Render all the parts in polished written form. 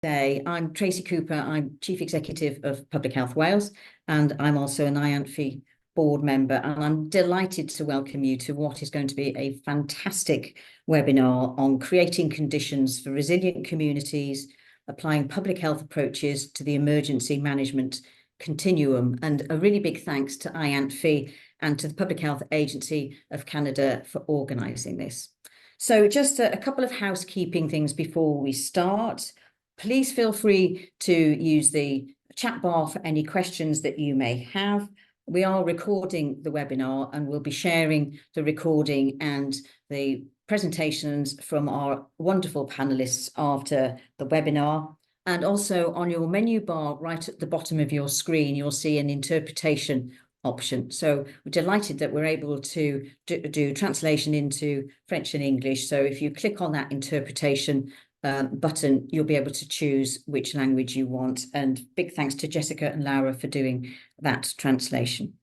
Today, I'm Tracey Cooper. I'm Chief Executive of Public Health Wales, and I'm also an IANPHI board member. And I'm delighted to welcome you to what is going to be a fantastic webinar on creating conditions for resilient communities, applying public health approaches to the emergency management continuum. And a really big thanks to IANPHI and to the Public Health Agency of Canada for organising this. So just a couple of housekeeping things before we start. Please feel free to use the chat bar for any questions that you may have. We are recording the webinar and we'll be sharing the recording and the presentations from our wonderful panelists after the webinar. And also on your menu bar right at the bottom of your screen, you'll see an interpretation option. So we're delighted that we're able to do translation into French and English. So if you click on that interpretation button, you'll be able to choose which language you want. And big thanks to Jessica and Laura for doing that translation.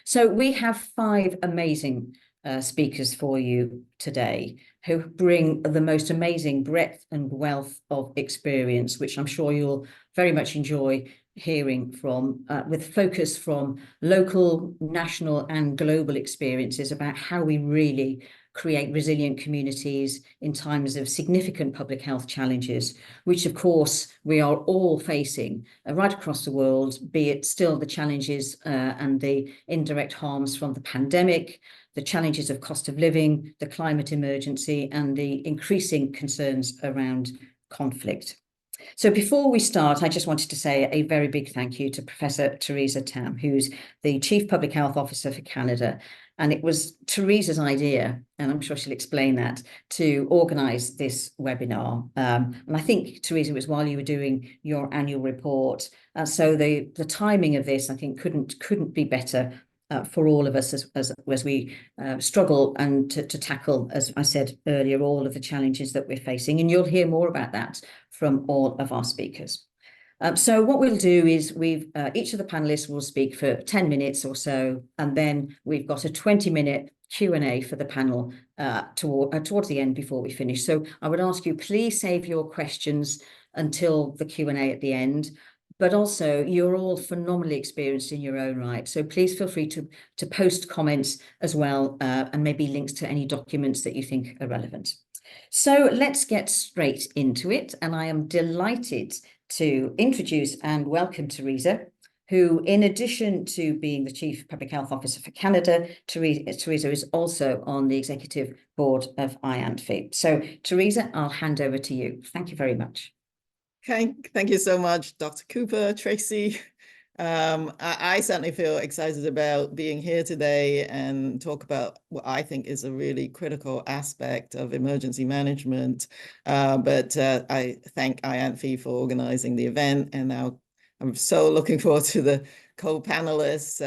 So we have 5 amazing speakers for you today who bring the most amazing breadth and wealth of experience, which I'm sure you'll very much enjoy hearing from, with focus from local, national and global experiences about how we really create resilient communities in times of significant public health challenges, which of course we are all facing right across the world, be it still the challenges and the indirect harms from the pandemic, the challenges of cost of living, the climate emergency, and the increasing concerns around conflict. So before we start, I just wanted to say a very big thank you to Professor Theresa Tam, who's the Chief Public Health Officer for Canada. And it was Theresa's idea, and I'm sure she'll explain that, to organise this webinar. And I think, Theresa, it was while you were doing your annual report. So the timing of this, I think, couldn't be better for all of us as we struggle and to tackle, as I said earlier, all of the challenges that we're facing. And you'll hear more about that from all of our speakers. So what we'll do is each of the panelists will speak for 10 minutes or so, and then we've got a 20-minute Q&A for the panel towards the end before we finish. So I would ask you, please save your questions until the Q&A at the end. But also, you're all phenomenally experienced in your own right. So please feel free to post comments as well, and maybe links to any documents that you think are relevant. So let's get straight into it. And I am delighted to introduce and welcome Theresa, who, in addition to being the Chief Public Health Officer for Canada, Theresa is also on the Executive Board of IANPHI. So Theresa, I'll hand over to you. Thank you very much. Okay, thank you so much, Dr. Cooper, Tracey. I certainly feel excited about being here today and talk about what I think is a really critical aspect of emergency management. But I thank IANPHI for organizing the event, and now I'm so looking forward to the co-panelists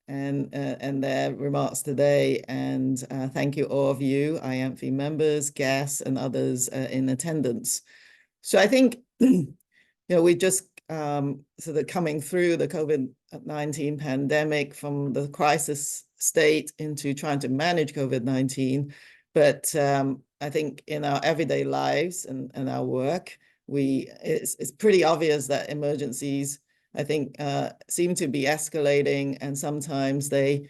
and their remarks today. And thank you all of you, IANPHI members, guests, and others in attendance. So I think, we just sort of coming through the COVID-19 pandemic from the crisis state into trying to manage COVID-19. But I think in our everyday lives and our work, it's pretty obvious that emergencies, I think, seem to be escalating, and sometimes they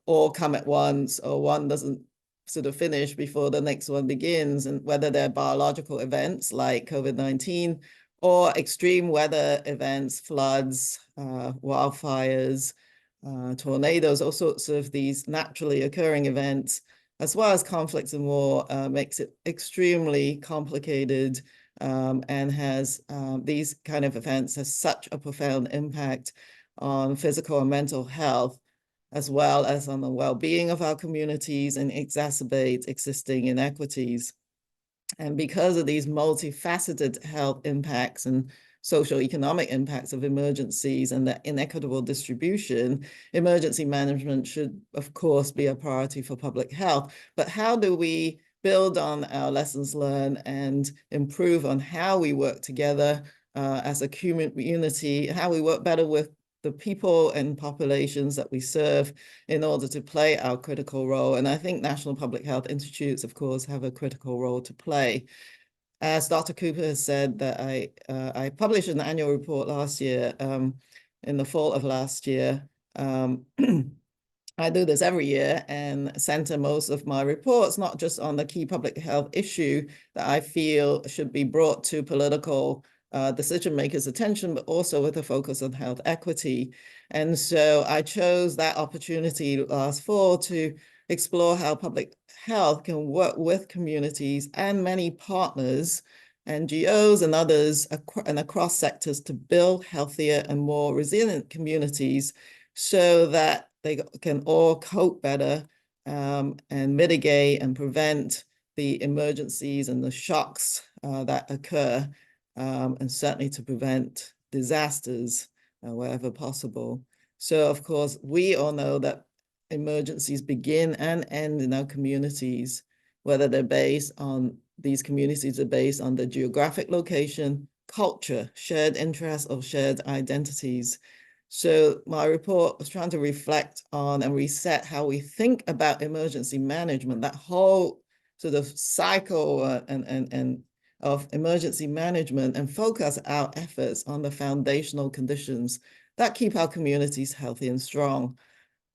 all come at once, or one doesn't sort of finish before the next one begins, and whether they're biological events like COVID-19 or extreme weather events, floods, wildfires, tornadoes, all sorts of these naturally occurring events, as well as conflicts and war, makes it extremely complicated, and has these kind of events has such a profound impact on physical and mental health, as well as on the well-being of our communities, and exacerbate existing inequities. And because of these multifaceted health impacts and social economic impacts of emergencies and the inequitable distribution, emergency management should, of course, be a priority for public health. But how do we build on our lessons learned and improve on how we work together as a community, how we work better with the people and populations that we serve in order to play our critical role? And I think National Public Health Institutes, of course, have a critical role to play. As Dr. Cooper has said, that I published an annual report last year, in the fall of last year. I do this every year and center most of my reports, not just on the key public health issue that I feel should be brought to political decision makers' attention, but also with a focus on health equity. And so I chose that opportunity last fall to explore how public health can work with communities and many partners, NGOs and others, and across sectors to build healthier and more resilient communities so that they can all cope better and mitigate and prevent the emergencies and the shocks that occur, and certainly to prevent disasters wherever possible. So, of course, we all know that emergencies begin and end in our communities, whether these communities are based on the geographic location, culture, shared interests, or shared identities. So my report was trying to reflect on and reset how we think about emergency management, that whole sort of cycle and of emergency management, and focus our efforts on the foundational conditions that keep our communities healthy and strong.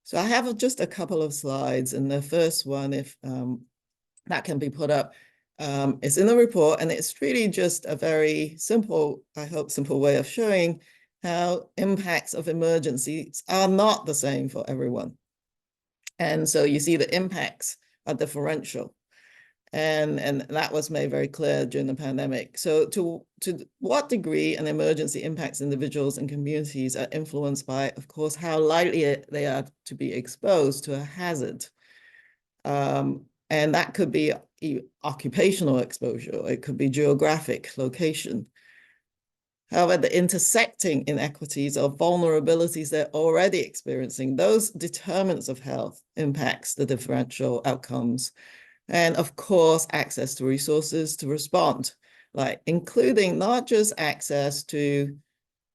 So I have just a couple of slides, and the first one, if that can be put up, is in the report, and it's really just a very simple, I hope, simple way of showing how impacts of emergencies are not the same for everyone. And so you see the impacts are differential. And that was made very clear during the pandemic. So to what degree an emergency impacts individuals and communities are influenced by, of course, how likely they are to be exposed to a hazard. And that could be occupational exposure, it could be geographic location. However, the intersecting inequities or vulnerabilities they're already experiencing, those determinants of health impacts the differential outcomes. And of course, access to resources to respond, like including not just access to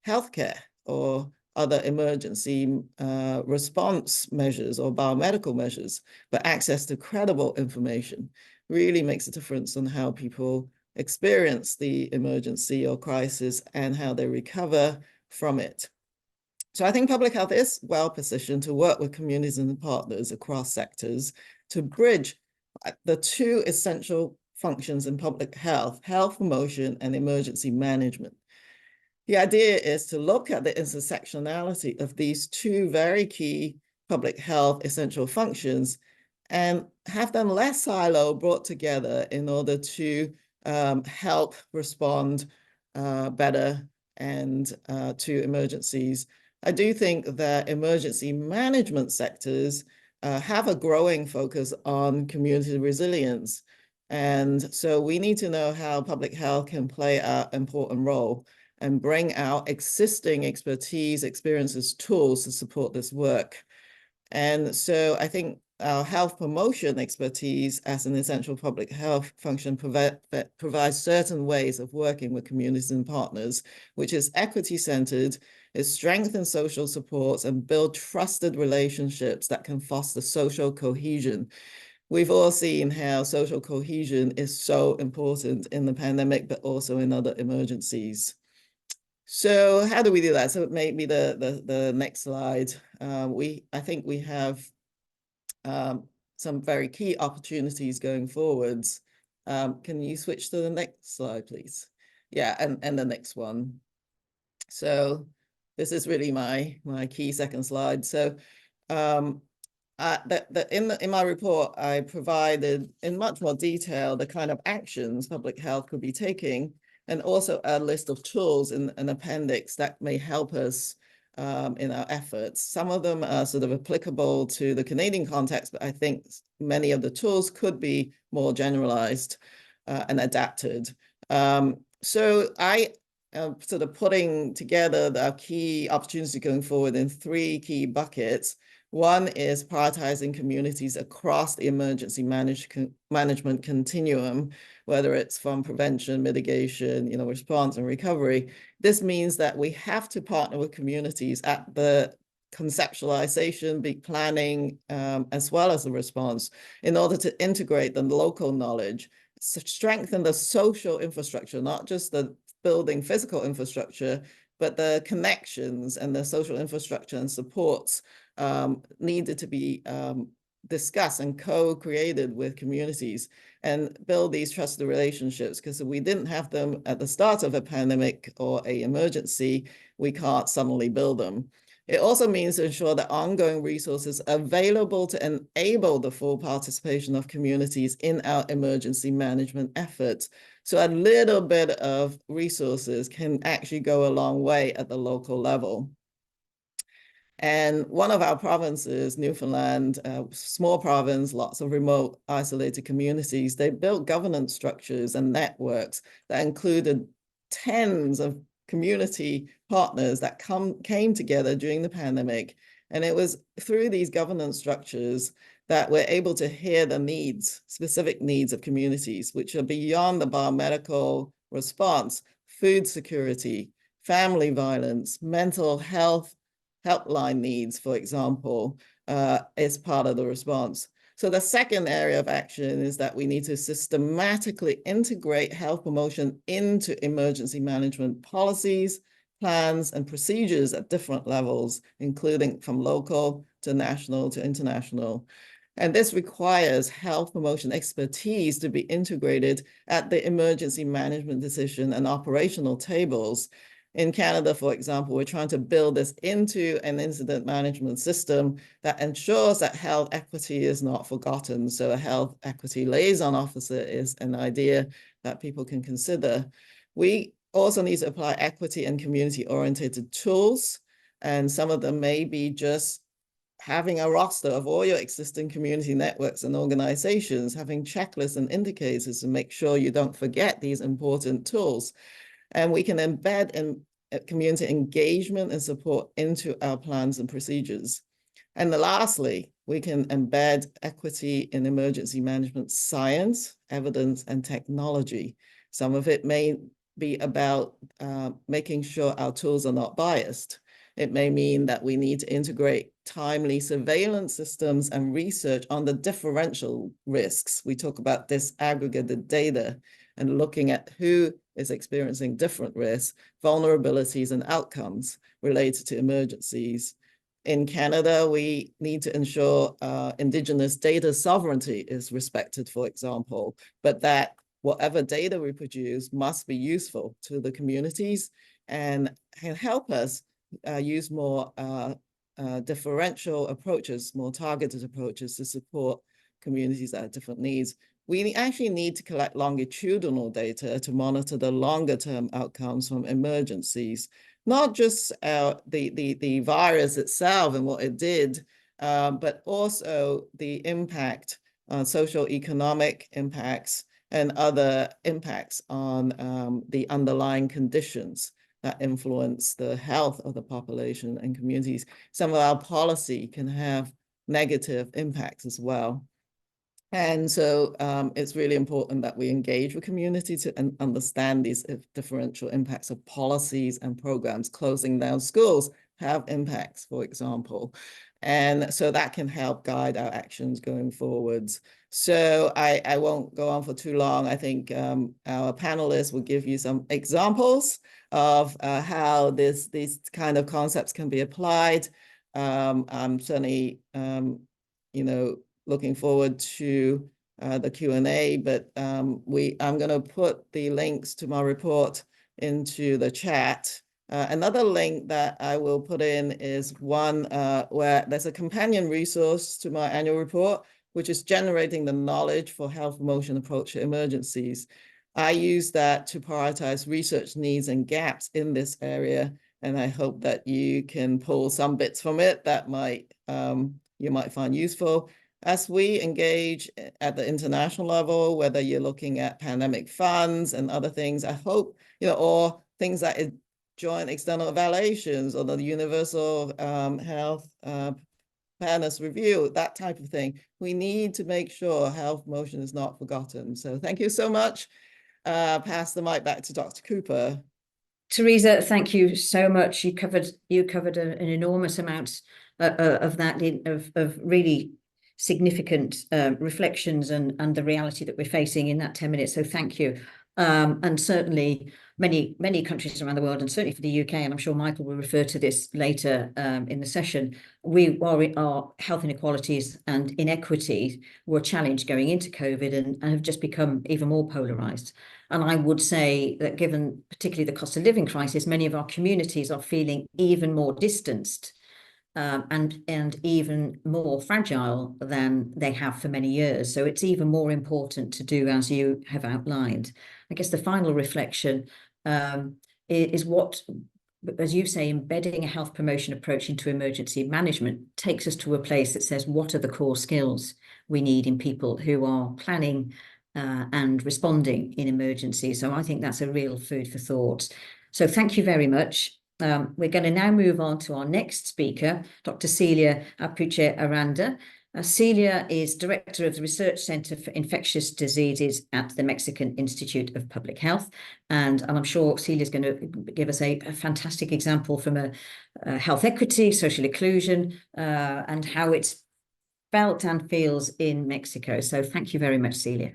healthcare or other emergency response measures or biomedical measures, but access to credible information really makes a difference on how people experience the emergency or crisis and how they recover from it. So I think public health is well positioned to work with communities and partners across sectors to bridge the two essential functions in public health, health promotion and emergency management. The idea is to look at the intersectionality of these two very key public health essential functions and have them less siloed, brought together in order to help respond better and to emergencies. I do think that emergency management sectors have a growing focus on community resilience. And so we need to know how public health can play an important role and bring out existing expertise, experiences, tools to support this work. And so I think our health promotion expertise as an essential public health function provides certain ways of working with communities and partners, which is equity-centered, it strengthens social supports and build trusted relationships that can foster social cohesion. We've all seen how social cohesion is so important in the pandemic, but also in other emergencies. So how do we do that? So maybe the next slide. I think we have some very key opportunities going forwards. Can you switch to the next slide, please? Yeah, and the next one. So this is really my key second slide. So in my report, I provided in much more detail the kind of actions public health could be taking, and also a list of tools in an appendix that may help us in our efforts. Some of them are sort of applicable to the Canadian context, but I think many of the tools could be more generalized and adapted. So I am sort of putting together our key opportunities going forward in three key buckets. One is prioritizing communities across the emergency management continuum, whether it's from prevention, mitigation, response and recovery. This means that we have to partner with communities at the conceptualization, big planning, as well as the response, in order to integrate the local knowledge strengthen the social infrastructure, not just the building physical infrastructure, but the connections and the social infrastructure and supports needed to be discussed and co-created with communities and build these trusted relationships, because if we didn't have them at the start of a pandemic or an emergency, we can't suddenly build them. It also means to ensure that ongoing resources are available to enable the full participation of communities in our emergency management efforts. So a little bit of resources can actually go a long way at the local level. And one of our provinces, Newfoundland, small province, lots of remote isolated communities, they built governance structures and networks that included tens of community partners that came together during the pandemic. And it was through these governance structures that we're able to hear the needs, specific needs of communities, which are beyond the biomedical response, food security, family violence, mental health, helpline needs, for example, is part of the response. So the second area of action is that we need to systematically integrate health promotion into emergency management policies, plans, and procedures at different levels, including from local to national to international. And this requires health promotion expertise to be integrated at the emergency management decision and operational tables. In Canada, for example, we're trying to build this into an incident management system that ensures that health equity is not forgotten. So a health equity liaison officer is an idea that people can consider. We also need to apply equity and community-oriented tools, and some of them may be just having a roster of all your existing community networks and organizations, having checklists and indicators to make sure you don't forget these important tools. And we can embed in community engagement and support into our plans and procedures. And lastly, we can embed equity in emergency management science, evidence, and technology. Some of it may be about making sure our tools are not biased. It may mean that we need to integrate timely surveillance systems and research on the differential risks. We talk about disaggregated data and looking at who is experiencing different risks, vulnerabilities, and outcomes related to emergencies. In Canada, we need to ensure Indigenous data sovereignty is respected, for example, but that whatever data we produce must be useful to the communities and can help us use more differential approaches, more targeted approaches to support communities that have different needs. We actually need to collect longitudinal data to monitor the longer term outcomes from emergencies, not just the virus itself and what it did, but also the impact on social economic impacts and other impacts on the underlying conditions that influence the health of the population and communities. Some of our policy can have negative impacts as well. And so it's really important that we engage with community to understand these differential impacts of policies and programs. Closing down schools have impacts, for example. And so that can help guide our actions going forwards. So I won't go on for too long. I think our panelists will give you some examples of how these kind of concepts can be applied. I'm certainly, looking forward to the Q&A, but I'm going to put the links to my report into the chat. Another link that I will put in is one where there's a companion resource to my annual report, which is generating the knowledge for health promotion approach to emergencies. I use that to prioritize research needs and gaps in this area, and I hope that you can pull some bits from it that you might find useful. As we engage at the international level, whether you're looking at pandemic funds and other things, I hope, or things like joint external evaluations or the universal health fairness review, that type of thing, we need to make sure health promotion is not forgotten. So thank you so much. Pass the mic back to Dr. Cooper. Teresa, thank you so much. You covered an enormous amount of that, of really significant reflections and the reality that we're facing in that 10 minutes. So thank you. And certainly many countries around the world, and certainly for the UK, and I'm sure Michael will refer to this later in the session, our health inequalities and inequities were challenged going into COVID and have just become even more polarised. And I would say that given particularly the cost of living crisis, many of our communities are feeling even more distanced and even more fragile than they have for many years. So it's even more important to do as you have outlined. I guess the final reflection is what, as you say, embedding a health promotion approach into emergency management takes us to a place that says, what are the core skills we need in people who are planning and responding in emergencies? So I think that's a real food for thought. So thank you very much. We're going to now move on to our next speaker, Dr. Celia Apuche Aranda. Celia is Director of the Research Center for Infectious Diseases at the Mexican Institute of Public Health. And I'm sure Celia is going to give us a fantastic example from a health equity, social inclusion, and how it's felt and feels in Mexico. So thank you very much, Celia.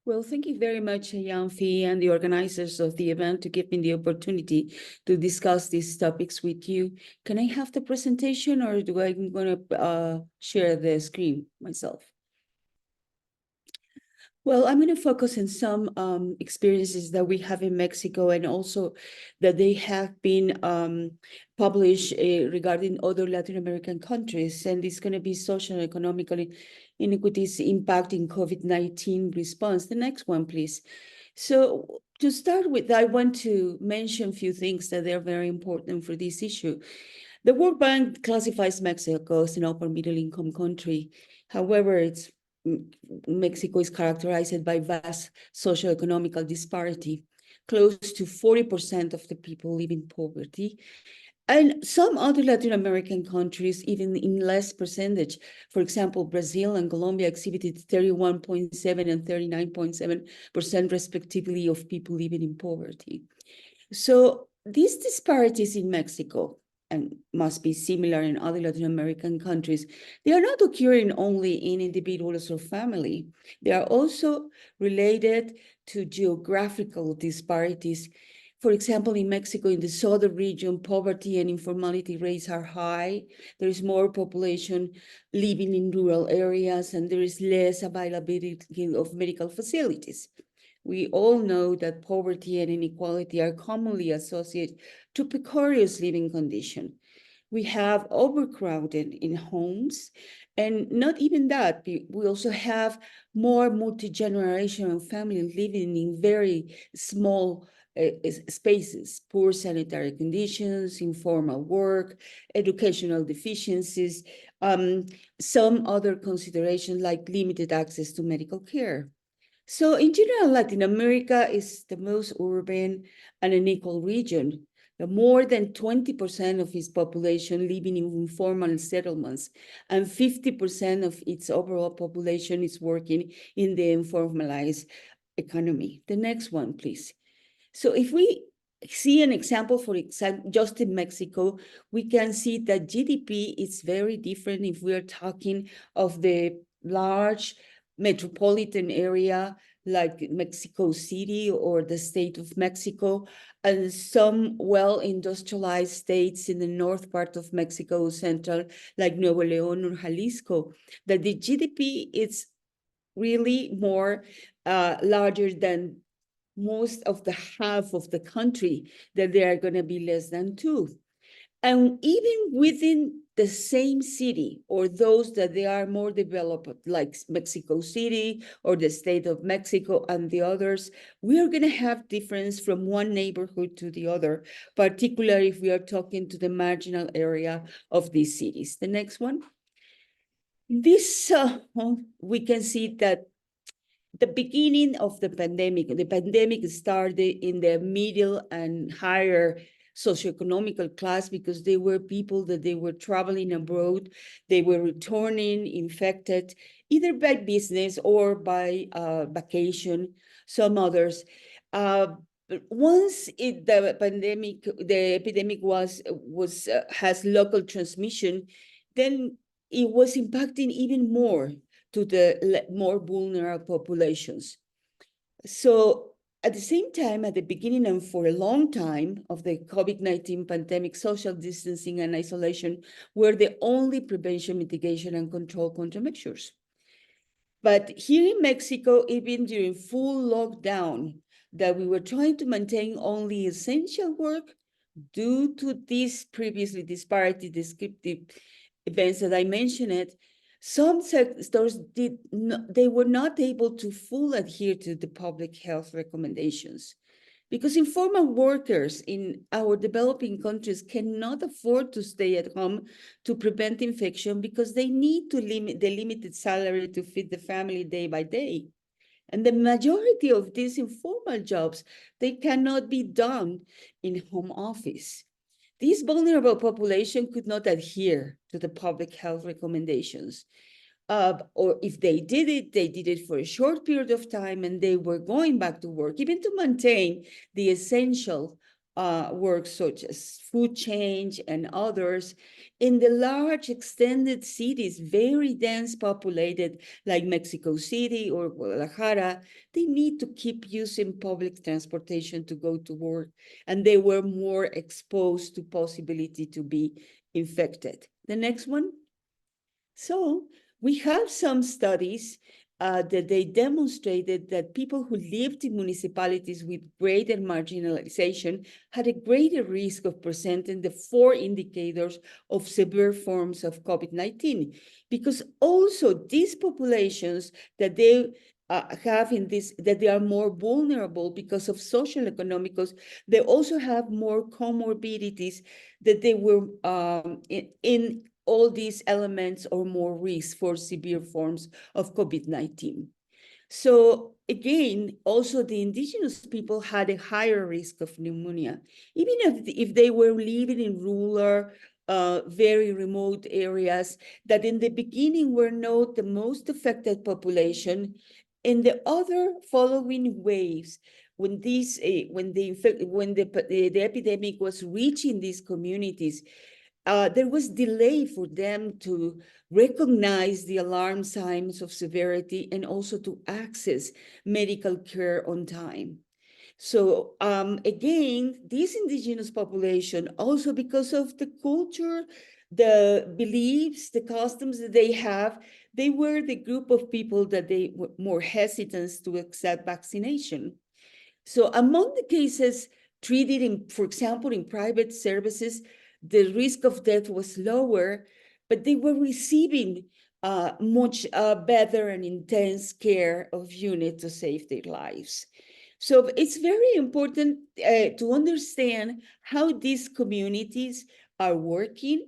Well, thank you very much, IANPHI and the organizers of the event to give me the opportunity to discuss these topics with you. Can I have the presentation, or do I'm going to share the screen myself? Well, I'm going to focus on some experiences that we have in Mexico, and also that they have been published regarding other Latin American countries. And it's going to be social and economical inequities impacting COVID-19 response. The next one, please. So to start with, I want to mention a few things that are very important for this issue. The World Bank classifies Mexico as an upper middle income country. However, Mexico is characterized by vast socioeconomic disparity. Close to 40% of the people live in poverty. And some other Latin American countries, even in less percentage. For example, Brazil and Colombia exhibited 31.7 and 39.7% respectively of people living in poverty. So these disparities in Mexico, and must be similar in other Latin American countries, they are not occurring only in individuals or family. They are also related to geographical disparities. For example, in Mexico, in the southern region, poverty and informality rates are high. There is more population living in rural areas, and there is less availability of medical facilities. We all know that poverty and inequality are commonly associated to precarious living conditions. We have overcrowded in homes, and not even that, we also have more multi-generational families living in very small spaces, poor sanitary conditions, informal work, educational deficiencies, some other considerations like limited access to medical care. So in general, Latin America is the most urban and unequal region. More than 20% of its population living in informal settlements, and 50% of its overall population is working in the informalized economy. The next one, please. So if we see an example, for example, just in Mexico, we can see that GDP is very different if we are talking of the large metropolitan area like Mexico City or the state of Mexico, and some well-industrialized states in the north part of Mexico Central, like Nuevo León or Jalisco, that the GDP is really more larger than most of the half of the country, that they are going to be less than 2. And even within the same city, or those that they are more developed, like Mexico City or the state of Mexico and the others, we are going to have difference from one neighborhood to the other, particularly if we are talking to the marginal area of these cities. The next one. This, we can see that the beginning of the pandemic started in the middle and higher socioeconomical class, because they were people that they were traveling abroad, they were returning infected, either by business or by vacation, some others. Once the epidemic has local transmission, then it was impacting even more to the more vulnerable populations. So at the same time, at the beginning and for a long time of the COVID-19 pandemic, social distancing and isolation were the only prevention, mitigation, and control countermeasures. But here in Mexico, even during full lockdown, that we were trying to maintain only essential work due to these previously disparity descriptive events that I mentioned, some sectors they were not able to fully adhere to the public health recommendations, because informal workers in our developing countries cannot afford to stay at home to prevent infection because they need to limit the limited salary to feed the family day by day. And the majority of these informal jobs, they cannot be done in home office. This vulnerable population could not adhere to the public health recommendations. Or if they did it for a short period of time and they were going back to work, even to maintain the essential work such as food change and others. In the large extended cities, very dense populated like Mexico City or Guadalajara, they need to keep using public transportation to go to work, and they were more exposed to possibility to be infected. The next one. So we have some studies that they demonstrated that people who lived in municipalities with greater marginalization had a greater risk of presenting the 4 indicators of severe forms of COVID-19, because also these populations that they have in this, that they are more vulnerable because of social economicals, they also have more comorbidities, that they were in all these elements or more risk for severe forms of COVID-19. So again, also the indigenous people had a higher risk of pneumonia, even if they were living in rural, very remote areas that in the beginning were not the most affected population. In the other following waves, when the epidemic was reaching these communities, there was delay for them to recognize the alarm signs of severity and also to access medical care on time. So again, this indigenous population, also because of the culture, the beliefs, the customs that they have, they were the group of people that they were more hesitant to accept vaccination. So among the cases treated in, for example, in private services, the risk of death was lower, but they were receiving much better and intense care of units to save their lives. So it's very important to understand how these communities are working.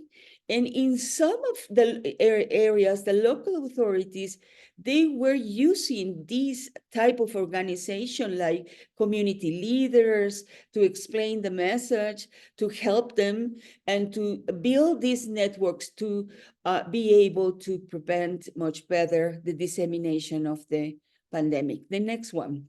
And in some of the areas, the local authorities, they were using this type of organization like community leaders to explain the message, to help them, and to build these networks to be able to prevent much better the dissemination of the pandemic. The next one.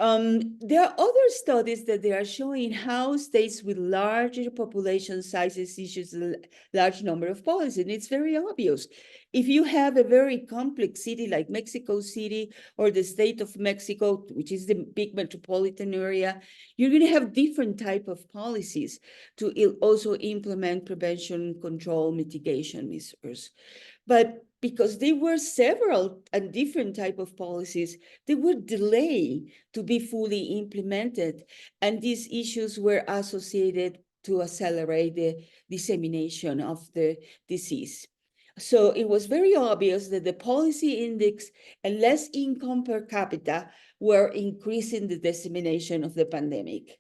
There are other studies that they are showing how states with larger population sizes issues a large number of policies, and it's very obvious. If you have a very complex city like Mexico City or the state of Mexico, which is the big metropolitan area, you're going to have different type of policies to also implement prevention, control, mitigation measures. But because there were several and different type of policies, they were delayed to be fully implemented. And these issues were associated to accelerate the dissemination of the disease. So it was very obvious that the policy index and less income per capita were increasing the dissemination of the pandemic.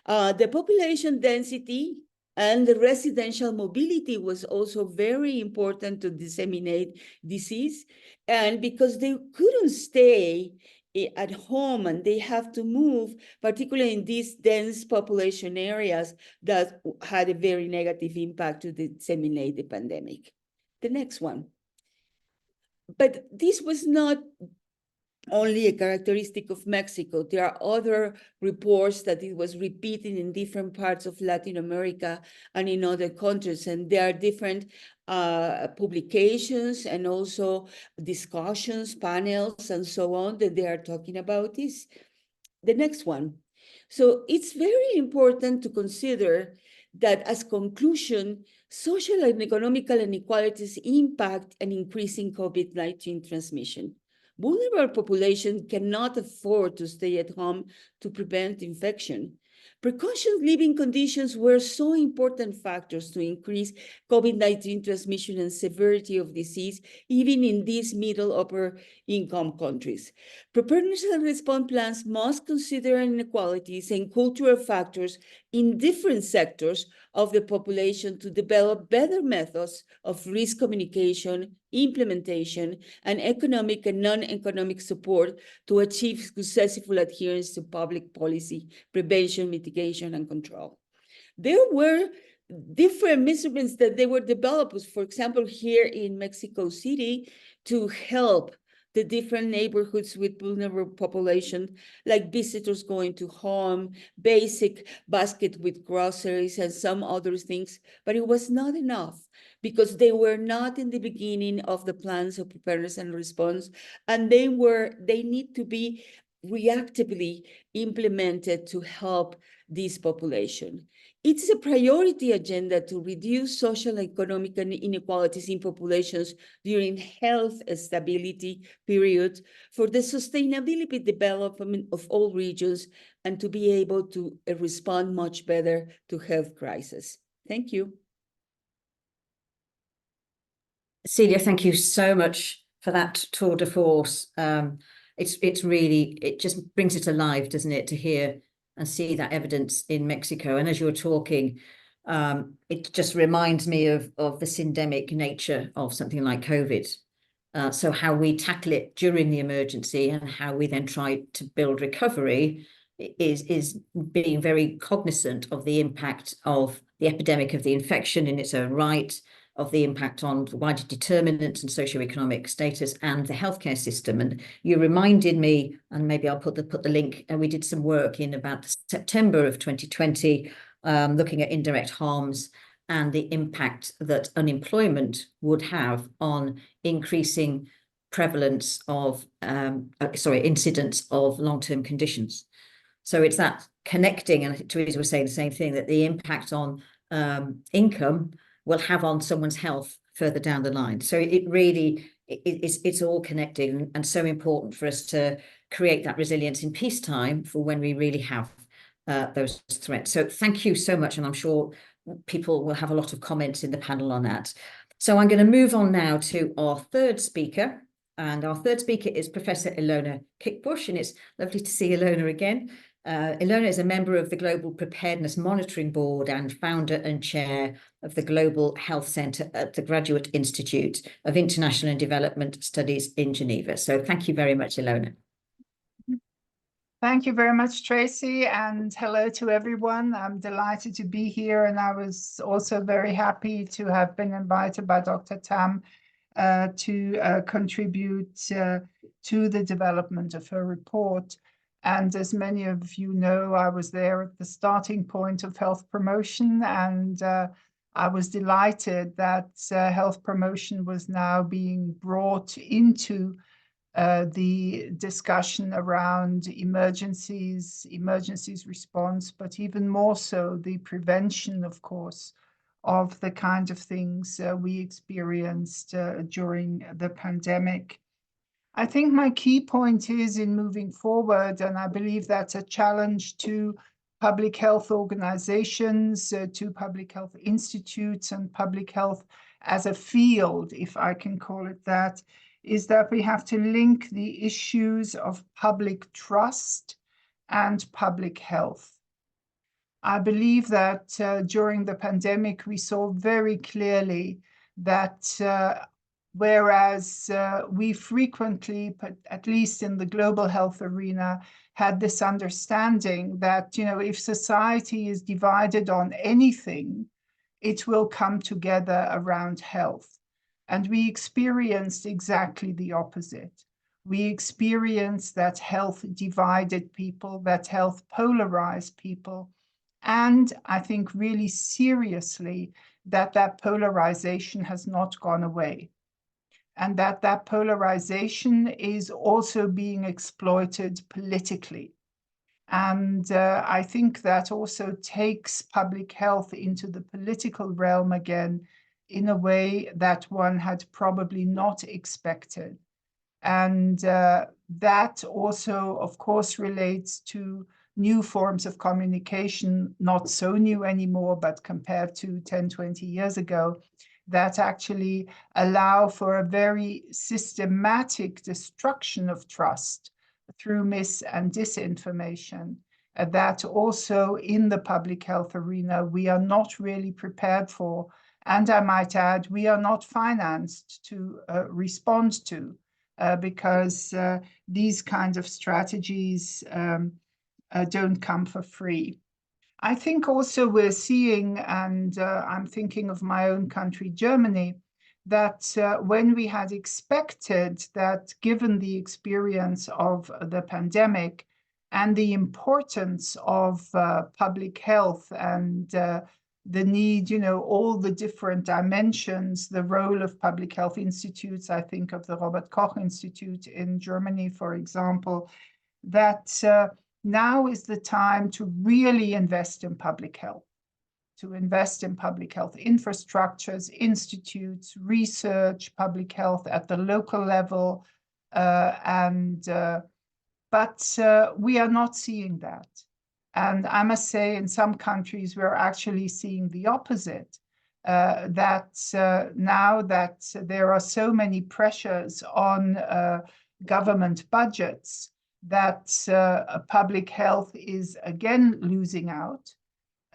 The population density and the residential mobility was also very important to disseminate disease. And because they couldn't stay at home and they have to move, particularly in these dense population areas, that had a very negative impact to disseminate the pandemic. The next one. But this was not only a characteristic of Mexico. There are other reports that it was repeated in different parts of Latin America and in other countries, and there are different publications and also discussions, panels, and so on that they are talking about this. The next one. So it's very important to consider that as conclusion, social and economical inequalities impact an increasing COVID-19 transmission. Vulnerable populations cannot afford to stay at home to prevent infection. Precautions living conditions were so important factors to increase COVID-19 transmission and severity of disease, even in these middle upper income countries. Preparedness and response plans must consider inequalities and cultural factors in different sectors of the population to develop better methods of risk communication, implementation, and economic and non-economic support to achieve successful adherence to public policy, prevention, mitigation, and control. There were different measurements that they were developed, for example, here in Mexico City, to help the different neighborhoods with vulnerable population, like visitors going to home, basic basket with groceries and some other things, but it was not enough because they were not in the beginning of the plans of preparedness and response, and they need to be reactively implemented to help this population. It's a priority agenda to reduce social and economic inequalities in populations during health stability periods for the sustainability development of all regions and to be able to respond much better to health crises. Thank you. Celia, thank you so much for that tour de force. It's really, it just brings it alive, doesn't it, to hear and see that evidence in Mexico. And as you're talking, it just reminds me of the syndemic nature of something like COVID. So how we tackle it during the emergency and how we then try to build recovery is being very cognizant of the impact of the epidemic of the infection in its own right, of the impact on the wider determinants and socioeconomic status and the healthcare system. And you reminded me, and maybe I'll put the link, and we did some work in about September of 2020, looking at indirect harms and the impact that unemployment would have on increasing prevalence of, incidence of long-term conditions. So it's that connecting, and I think Teresa was saying the same thing, that the impact on income will have on someone's health further down the line. So it really, it's all connected, and so important for us to create that resilience in peacetime for when we really have those threats. So thank you so much, and I'm sure people will have a lot of comments in the panel on that. So I'm going to move on now to our third speaker, and our third speaker is Professor Ilona Kickbush, and it's lovely to see Ilona again. Ilona is a member of the Global Preparedness Monitoring Board and founder and chair of the Global Health Centre at the Graduate Institute of International and Development Studies in Geneva. So thank you very much, Ilona. Thank you very much, Tracy, and hello to everyone. I'm delighted to be here, and I was also very happy to have been invited by Dr. Tam to contribute to the development of her report. And as many of you know, I was there at the starting point of health promotion, and I was delighted that health promotion was now being brought into the discussion around emergencies response, but even more so the prevention, of course, of the kind of things we experienced during the pandemic. I think my key point is in moving forward, and I believe that's a challenge to public health organizations, to public health institutes and public health as a field, if I can call it that, is that we have to link the issues of public trust and public health. I believe that during the pandemic, we saw very clearly that whereas we frequently, but at least in the global health arena, had this understanding that, you know, if society is divided on anything, it will come together around health. And we experienced exactly the opposite. We experienced that health divided people, that health polarized people, And I think really seriously that polarization has not gone away, and that polarization is also being exploited politically. And I think that also takes public health into the political realm again in a way that one had probably not expected. And that also, of course, relates to new forms of communication, not so new anymore, but compared to 10, 20 years ago, that actually allow for a very systematic destruction of trust through mis and disinformation. That also in the public health arena, we are not really prepared for. And I might add, we are not financed to respond to, because these kinds of strategies don't come for free. I think also we're seeing, and I'm thinking of my own country, Germany, that when we had expected that, given the experience of the pandemic and the importance of public health and the need, you know, all the different dimensions, the role of public health institutes, I think of the Robert Koch Institute in Germany, for example, that now is the time to really invest in public health, to invest in public health infrastructures, institutes, research, public health at the local level. But we are not seeing that. And I must say, in some countries, we're actually seeing the opposite, that now that there are so many pressures on government budgets, that public health is again losing out.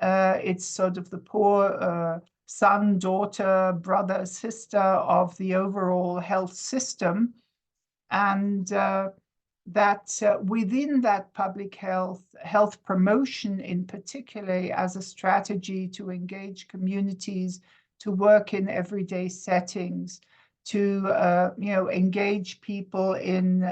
It's sort of the poor son, daughter, brother, sister of the overall health system. And that within that public health promotion in particular as a strategy to engage communities, to work in everyday settings, to engage people in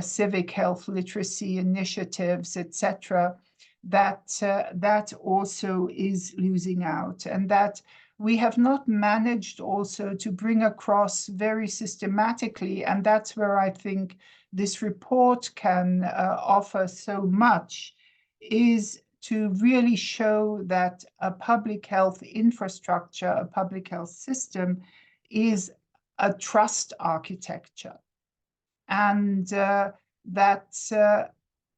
civic health literacy initiatives, etc., that also is losing out, and that we have not managed also to bring across very systematically, and that's where I think this report can offer so much, is to really show that a public health infrastructure, a public health system, is a trust architecture. And that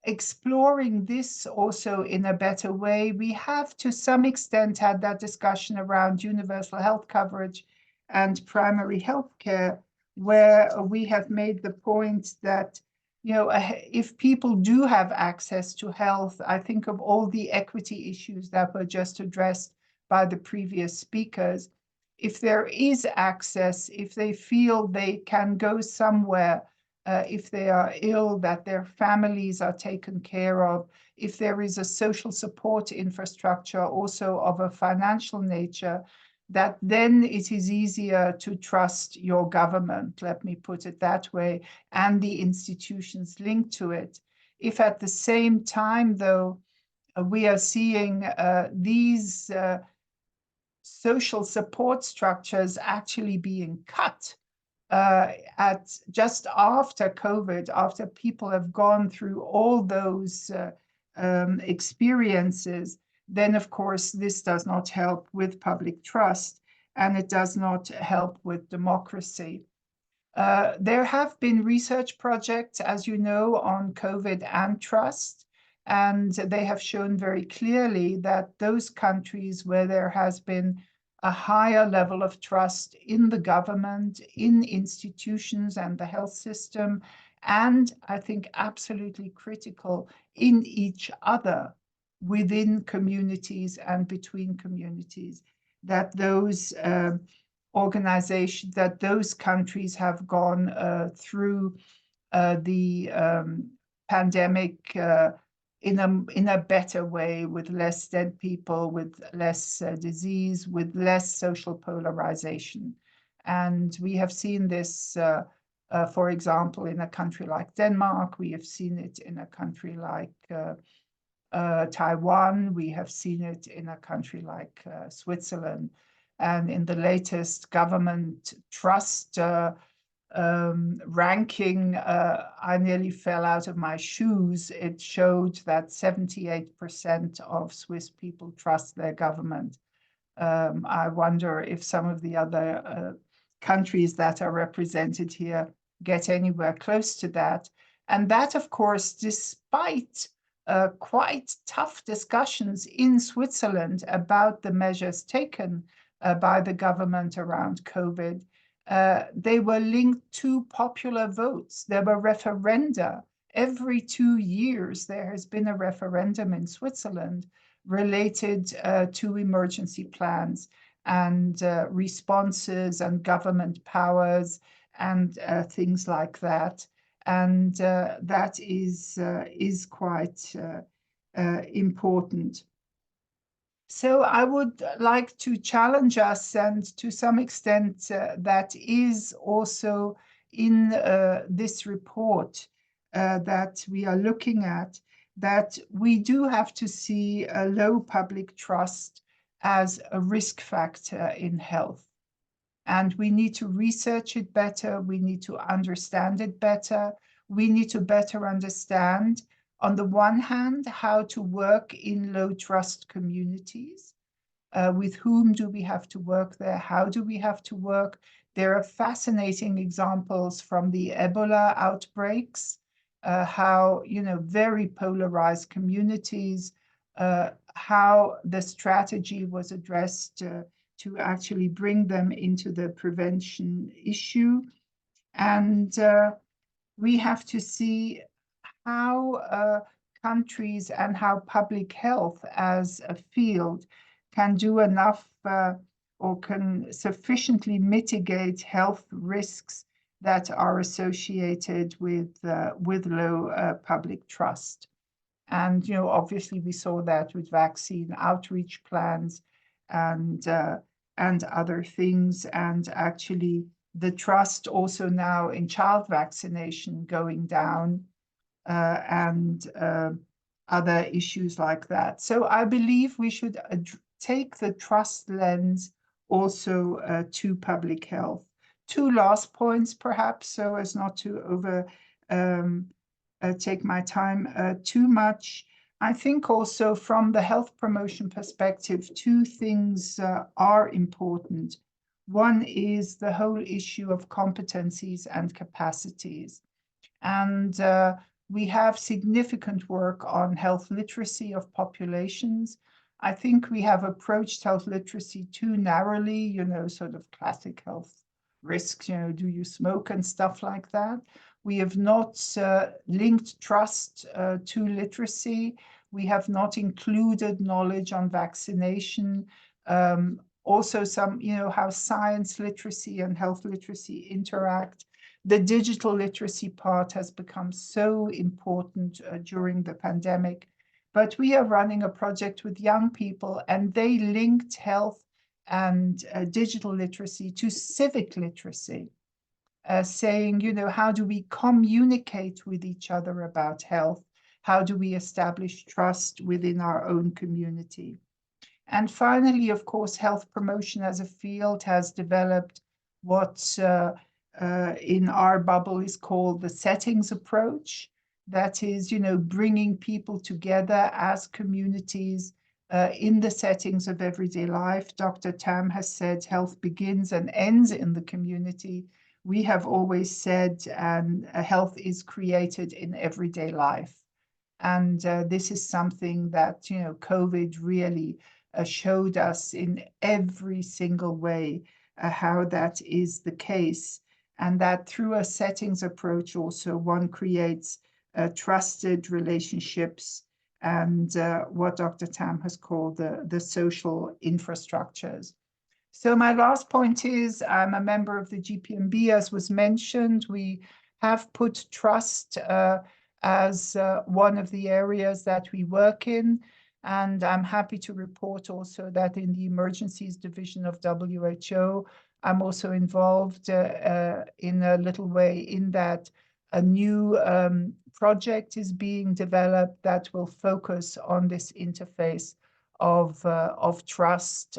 exploring this also in a better way, we have to some extent had that discussion around universal health coverage and primary health care, where we have made the point that, you know, if people do have access to health, I think of all the equity issues that were just addressed by the previous speakers. If there is access, if they feel they can go somewhere, if they are ill, that their families are taken care of, if there is a social support infrastructure also of a financial nature, that then it is easier to trust your government, let me put it that way, and the institutions linked to it. If at the same time, though, we are seeing these social support structures actually being cut, at just after COVID, after people have gone through all those experiences, then of course this does not help with public trust, and it does not help with democracy. There have been research projects, as you know, on COVID and trust, and they have shown very clearly that those countries where there has been a higher level of trust in the government, in institutions and the health system, and I think absolutely critical, in each other within communities and between communities, that those organizations, that those countries have gone through the pandemic in a better way, with less dead people, with less disease, with less social polarization. And we have seen this, for example, in a country like Denmark. We have seen it in a country like Taiwan. We have seen it in a country like Switzerland. And in the latest government trust ranking, I nearly fell out of my shoes. It showed that 78% of Swiss people trust their government. I wonder if some of the other countries that are represented here get anywhere close to that. And that, of course, despite quite tough discussions in Switzerland about the measures taken by the government around COVID. They were linked to popular votes. There were referenda. Every 2 years, there has been a referendum in Switzerland related to emergency plans and responses and government powers and things like that. And that is quite important. So I would like to challenge us, and to some extent that is also in this report that we are looking at, that we do have to see a low public trust as a risk factor in health. And we need to research it better. We need to understand it better. We need to better understand, on the one hand, how to work in low trust communities. With whom do we have to work there? How do we have to work? There are fascinating examples from the Ebola outbreaks, how, very polarized communities, how the strategy was addressed to actually bring them into the prevention issue. And we have to see how countries and how public health as a field can do enough or can sufficiently mitigate health risks that are associated with low public trust. And, obviously we saw that with vaccine outreach plans and other things. And actually the trust also now in child vaccination going down and other issues like that. So I believe we should take the trust lens also to public health. 2 last points, perhaps, so as not to take my time too much. I think also from the health promotion perspective, 2 things are important. One is the whole issue of competencies and capacities. And we have significant work on health literacy of populations. I think we have approached health literacy too narrowly, sort of classic health risks, do you smoke and stuff like that. We have not linked trust to literacy. We have not included knowledge on vaccination. Also some, how science literacy and health literacy interact. The digital literacy part has become so important during the pandemic. But we are running a project with young people, and they linked health and digital literacy to civic literacy, saying, how do we communicate with each other about health? How do we establish trust within our own community? And finally, of course, health promotion as a field has developed what in our bubble is called the settings approach. That is, bringing people together as communities in the settings of everyday life. Dr. Tam has said health begins and ends in the community. We have always said health is created in everyday life. And this is something that, COVID really showed us in every single way how that is the case. And that through a settings approach also one creates trusted relationships and what Dr. Tam has called the social infrastructures. So my last point is I'm a member of the GPMB, as was mentioned. We have put trust as one of the areas that we work in. And I'm happy to report also that in the emergencies division of WHO, I'm also involved in a little way in that a new project is being developed that will focus on this interface of trust,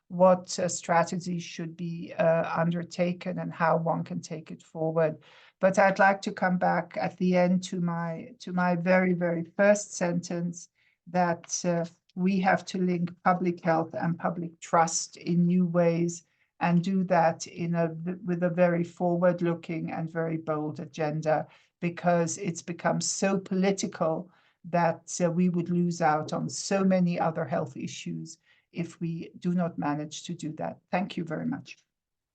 what strategies should be undertaken and how one can take it forward. But I'd like to come back at the end to my very, very first sentence that we have to link public health and public trust in new ways, and do that with a very forward-looking and very bold agenda, because it's become so political that we would lose out on so many other health issues if we do not manage to do that. Thank you very much.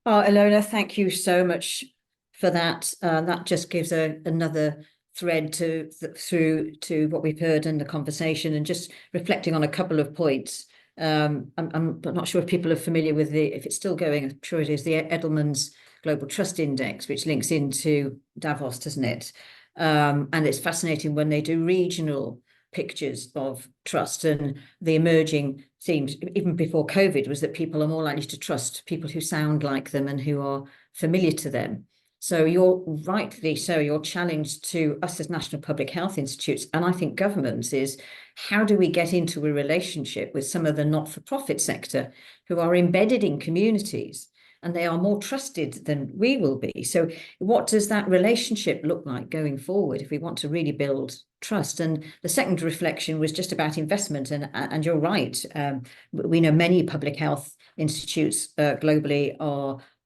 Oh, Ilona, thank you so much for that. That just gives another thread through to what we've heard in the conversation, and just reflecting on a couple of points. I'm not sure if people are familiar with if it's still going, I'm sure it is, the Edelman's Global Trust Index, which links into Davos, doesn't it? And it's fascinating when they do regional pictures of trust, and the emerging themes, even before COVID, was that people are more likely to trust people who sound like them and who are familiar to them. So you're rightly so, your challenge to us as national public health institutes, and I think governments, is how do we get into a relationship with some of the not-for-profit sector who are embedded in communities, and they are more trusted than we will be. So what does that relationship look like going forward if we want to really build trust? And the second reflection was just about investment, and you're right. We know many public health institutes globally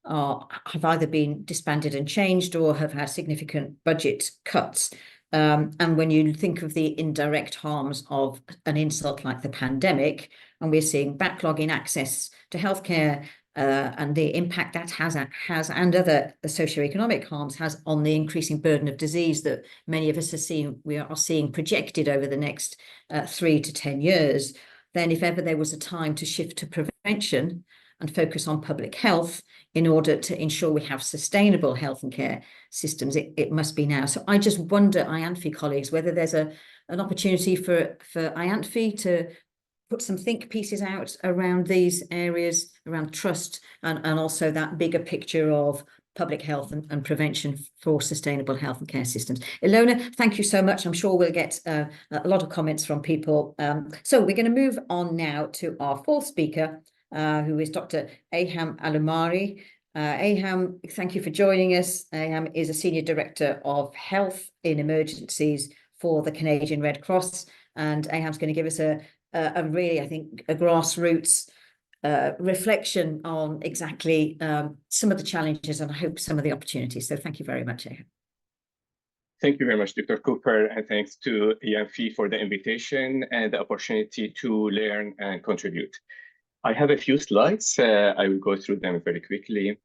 have either been disbanded and changed, or have had significant budget cuts. And when you think of the indirect harms of an insult like the pandemic, and we're seeing backlog in access to healthcare, and the impact that has and other socioeconomic harms has on the increasing burden of disease that many of us are seeing projected over the next 3 to 10 years, then if ever there was a time to shift to prevention and focus on public health in order to ensure we have sustainable health and care systems, it must be now. So I just wonder, IANPHI colleagues, whether there's an opportunity for IANPHI to put some think pieces out around these areas, around trust, and also that bigger picture of public health and prevention for sustainable health and care systems. Ilona, thank you so much. I'm sure we'll get a lot of comments from people. So we're going to move on now to our fourth speaker, who is Dr. Aham Alumari. Aham, thank you for joining us. Aham is a Senior Director of Health in Emergencies for the Canadian Red Cross, and Aham's going to give us a really, I think, a grassroots reflection on exactly some of the challenges and I hope some of the opportunities. So thank you very much, Aham. Thank you very much, Dr. Cooper, and thanks to IANPHI for the invitation and the opportunity to learn and contribute. I have a few slides. I will go through them very quickly.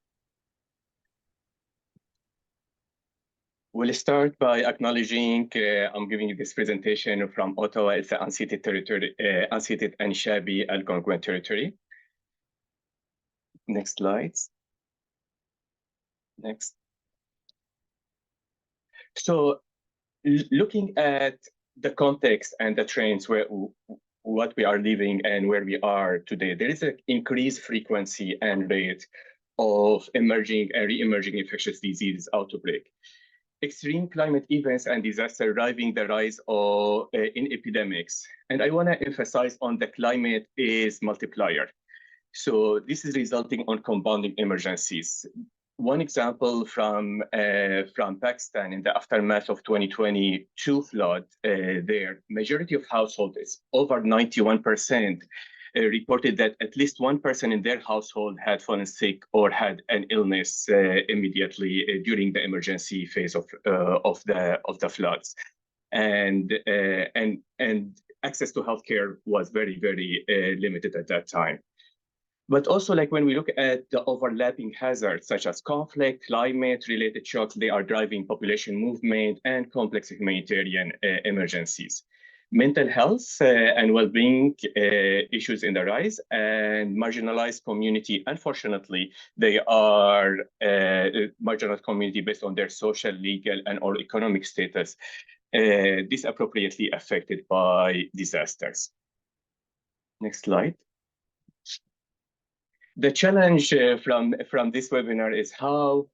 We'll start by acknowledging I'm giving you this presentation from Ottawa. It's the unceded territory, unceded Anishinaabe Algonquin territory. Next slides. Next. So looking at the context and the trends where what we are living and where we are today, there is an increased frequency and rate of emerging and re-emerging infectious disease outbreak. Extreme climate events and disaster driving the rise of in epidemics. And I want to emphasize on the climate is multiplier. So this is resulting on compounding emergencies. One example from Pakistan in the aftermath of 2022 flood, there, majority of households, over 91%, reported that at least one person in their household had fallen sick or had an illness immediately during the emergency phase of the floods, and access to healthcare was very, very limited at that time. But also, like when we look at the overlapping hazards such as conflict, climate-related shocks, they are driving population movement and complex humanitarian emergencies. Mental health and well-being issues in the rise, and marginalized community. Unfortunately, they are marginalized community based on their social, legal, and or economic status, disappropriately affected by disasters. Next slide. The challenge from this webinar is how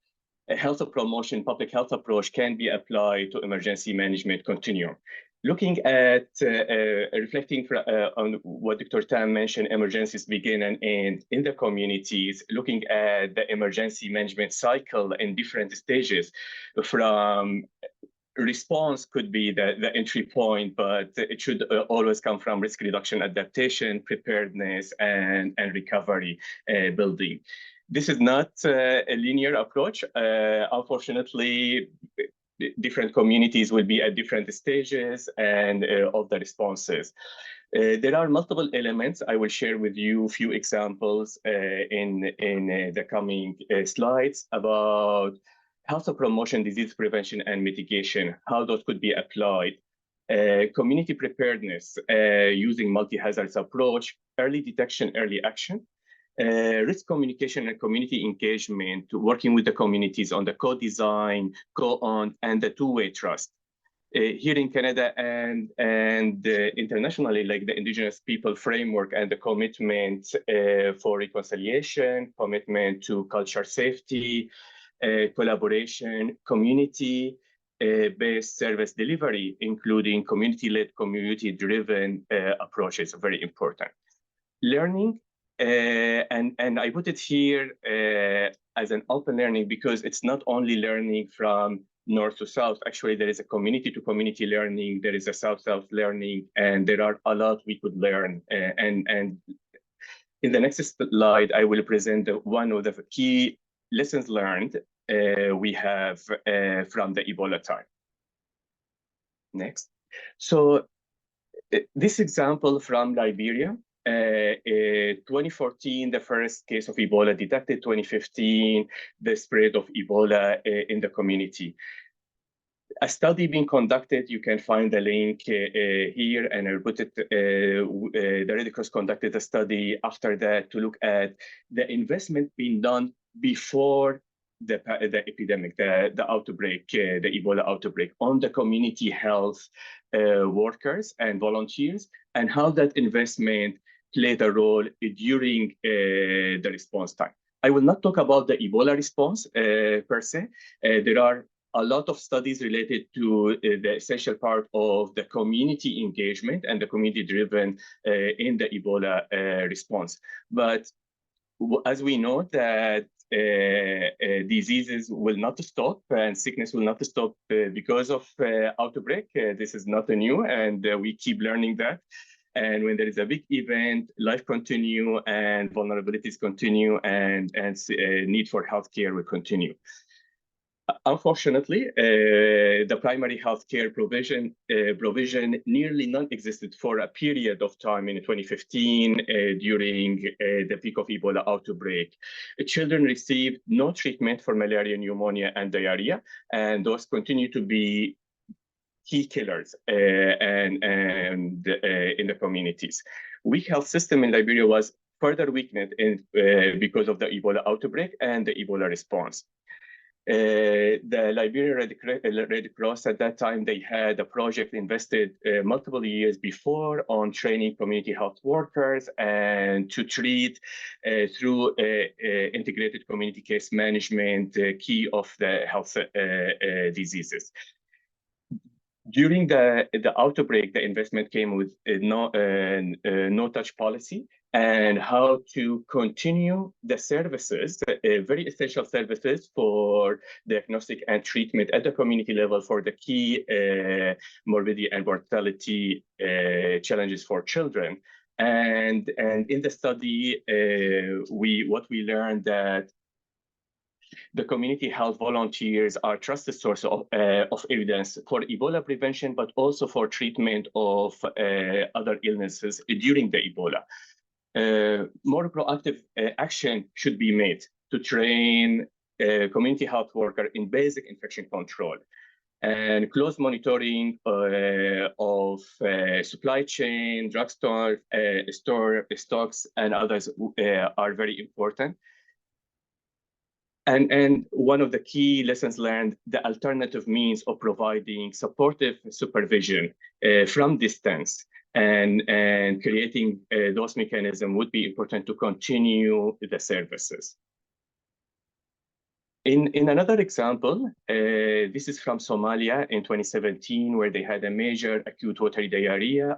health promotion, public health approach can be applied to emergency management continuum. Looking at, reflecting on what Dr. Tam mentioned, emergencies begin and end in the communities, looking at the emergency management cycle in different stages. From response could be the entry point, but it should always come from risk reduction, adaptation, preparedness, and recovery building. This is not a linear approach. Unfortunately, different communities will be at different stages and of the responses. There are multiple elements. I will share with you a few examples in the coming slides about health promotion, disease prevention, and mitigation, how those could be applied. Community preparedness using multi-hazards approach, early detection, early action, risk communication and community engagement, working with the communities on the co-design, co-owned, and the two-way trust. Here in Canada and internationally, like the Indigenous People Framework and the commitment for reconciliation, commitment to culture safety, collaboration, community-based service delivery, including community-led, community-driven approaches, very important. Learning, and I put it here as an open learning because it's not only learning from north to south. Actually, there is a community-to-community learning, there is a south-south learning, and there are a lot we could learn. And in the next slide, I will present one of the key lessons learned we have from the Ebola time. Next. So this example from Liberia, 2014, the first case of Ebola detected, 2015, the spread of Ebola in the community. A study being conducted, you can find the link here, and I'll put it, the Red Cross conducted a study after that to look at the investment being done before the epidemic, the outbreak, the Ebola outbreak, on the community health workers and volunteers, and how that investment played a role during the response time. I will not talk about the Ebola response per se. There are a lot of studies related to the essential part of the community engagement and the community-driven in the Ebola response. But as we know that diseases will not stop and sickness will not stop because of outbreak. This is not new, and we keep learning that. And when there is a big event, life continue and vulnerabilities continue, and need for healthcare will continue. Unfortunately, the primary healthcare provision nearly non-existed for a period of time in 2015 during the peak of Ebola outbreak. Children received no treatment for malaria, pneumonia, and diarrhea, and those continue to be key killers in the communities. Weak health system in Liberia was further weakened because of the Ebola outbreak and the Ebola response. The Liberian Red Cross at that time, they had a project invested multiple years before on training community health workers and to treat through integrated community case management key of the health diseases. During the outbreak, the investment came with no-touch policy and how to continue the services, very essential services for diagnostic and treatment at the community level for the key morbidity and mortality challenges for children. And in the study, what we learned that the community health volunteers are a trusted source of evidence for Ebola prevention, but also for treatment of other illnesses during the Ebola. More proactive action should be made to train community health workers in basic infection control. And close monitoring of supply chain, drugstore, stocks, and others are very important. And one of the key lessons learned, the alternative means of providing supportive supervision from distance and creating those mechanisms would be important to continue the services. In another example, this is from Somalia in 2017, where they had a major acute watery diarrhea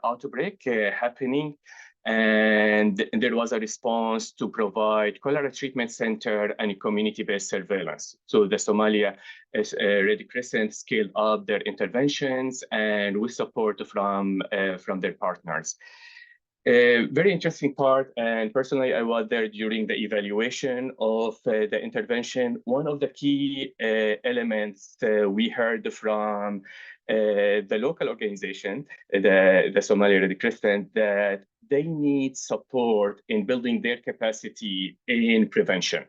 outbreak happening. And there was a response to provide cholera treatment center and community-based surveillance. So the Somalia Red Crescent scaled up their interventions and with support from their partners. Very interesting part, and personally, I was there during the evaluation of the intervention. One of the key elements we heard from the local organization, the Somali Red Crescent, that they need support in building their capacity in prevention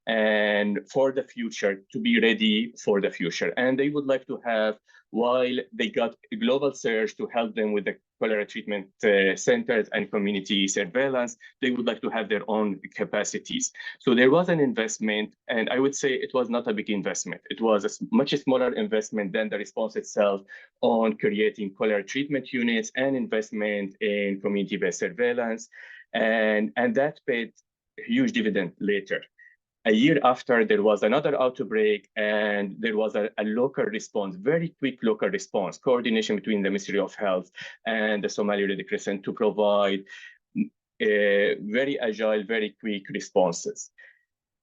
and for the future, to be ready for the future. And they would like to have, while they got a global surge to help them with the cholera treatment centers and community surveillance, they would like to have their own capacities. So there was an investment, and I would say it was not a big investment. It was a much smaller investment than the response itself on creating cholera treatment units and investment in community-based surveillance. And that paid a huge dividend later. A year after, there was another outbreak, and there was a local response, very quick local response, coordination between the Ministry of Health and the Somali Red Crescent to provide very agile, very quick responses.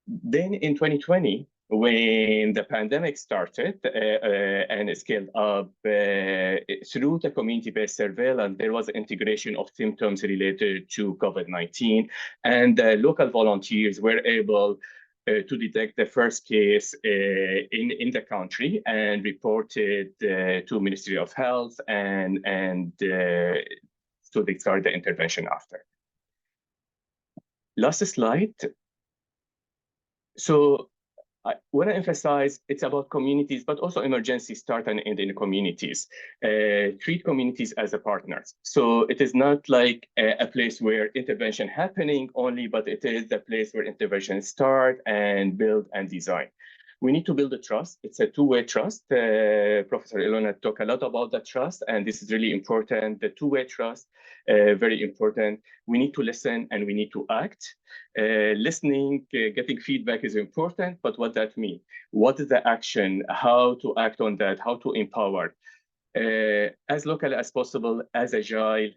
Then in 2020, when the pandemic started and scaled up through the community-based surveillance, there was integration of symptoms related to COVID-19, and the local volunteers were able to detect the first case in the country and reported to Ministry of Health, and so they started the intervention after. Last slide. So I want to emphasize it's about communities, but also emergencies start and end in communities. Treat communities as a partners. So it is not like a place where intervention happening only, but it is the place where intervention start and build and design. We need to build a trust. It's a two-way trust. Professor Ilona talked a lot about the trust, and this is really important. The two-way trust, very important. We need to listen and we need to act. Listening, getting feedback is important, but what that mean? What is the action? How to act on that? How to empower? As local as possible, as agile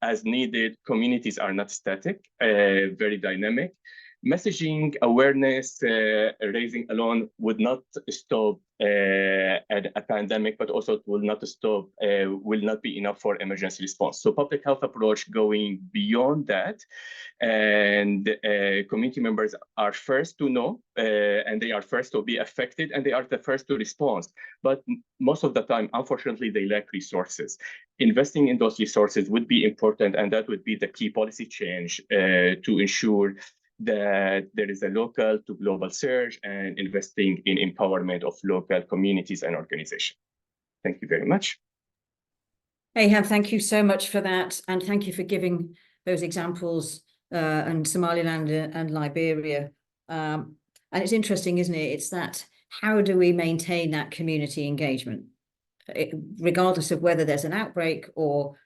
as needed. Communities are not static, very dynamic. Messaging, awareness, raising alone would not stop a pandemic, but also it will not stop, will not be enough for emergency response. So public health approach going beyond that, and community members are first to know, and they are first to be affected, and they are the first to respond. But most of the time, unfortunately, they lack resources. Investing in those resources would be important, and that would be the key policy change to ensure that there is a local to global surge and investing in empowerment of local communities and organizations. Thank you very much. Aham, thank you so much for that. And thank you for giving those examples and Somaliland and Liberia. And it's interesting, isn't it? It's that, how do we maintain that community engagement? Regardless of whether there's an outbreak or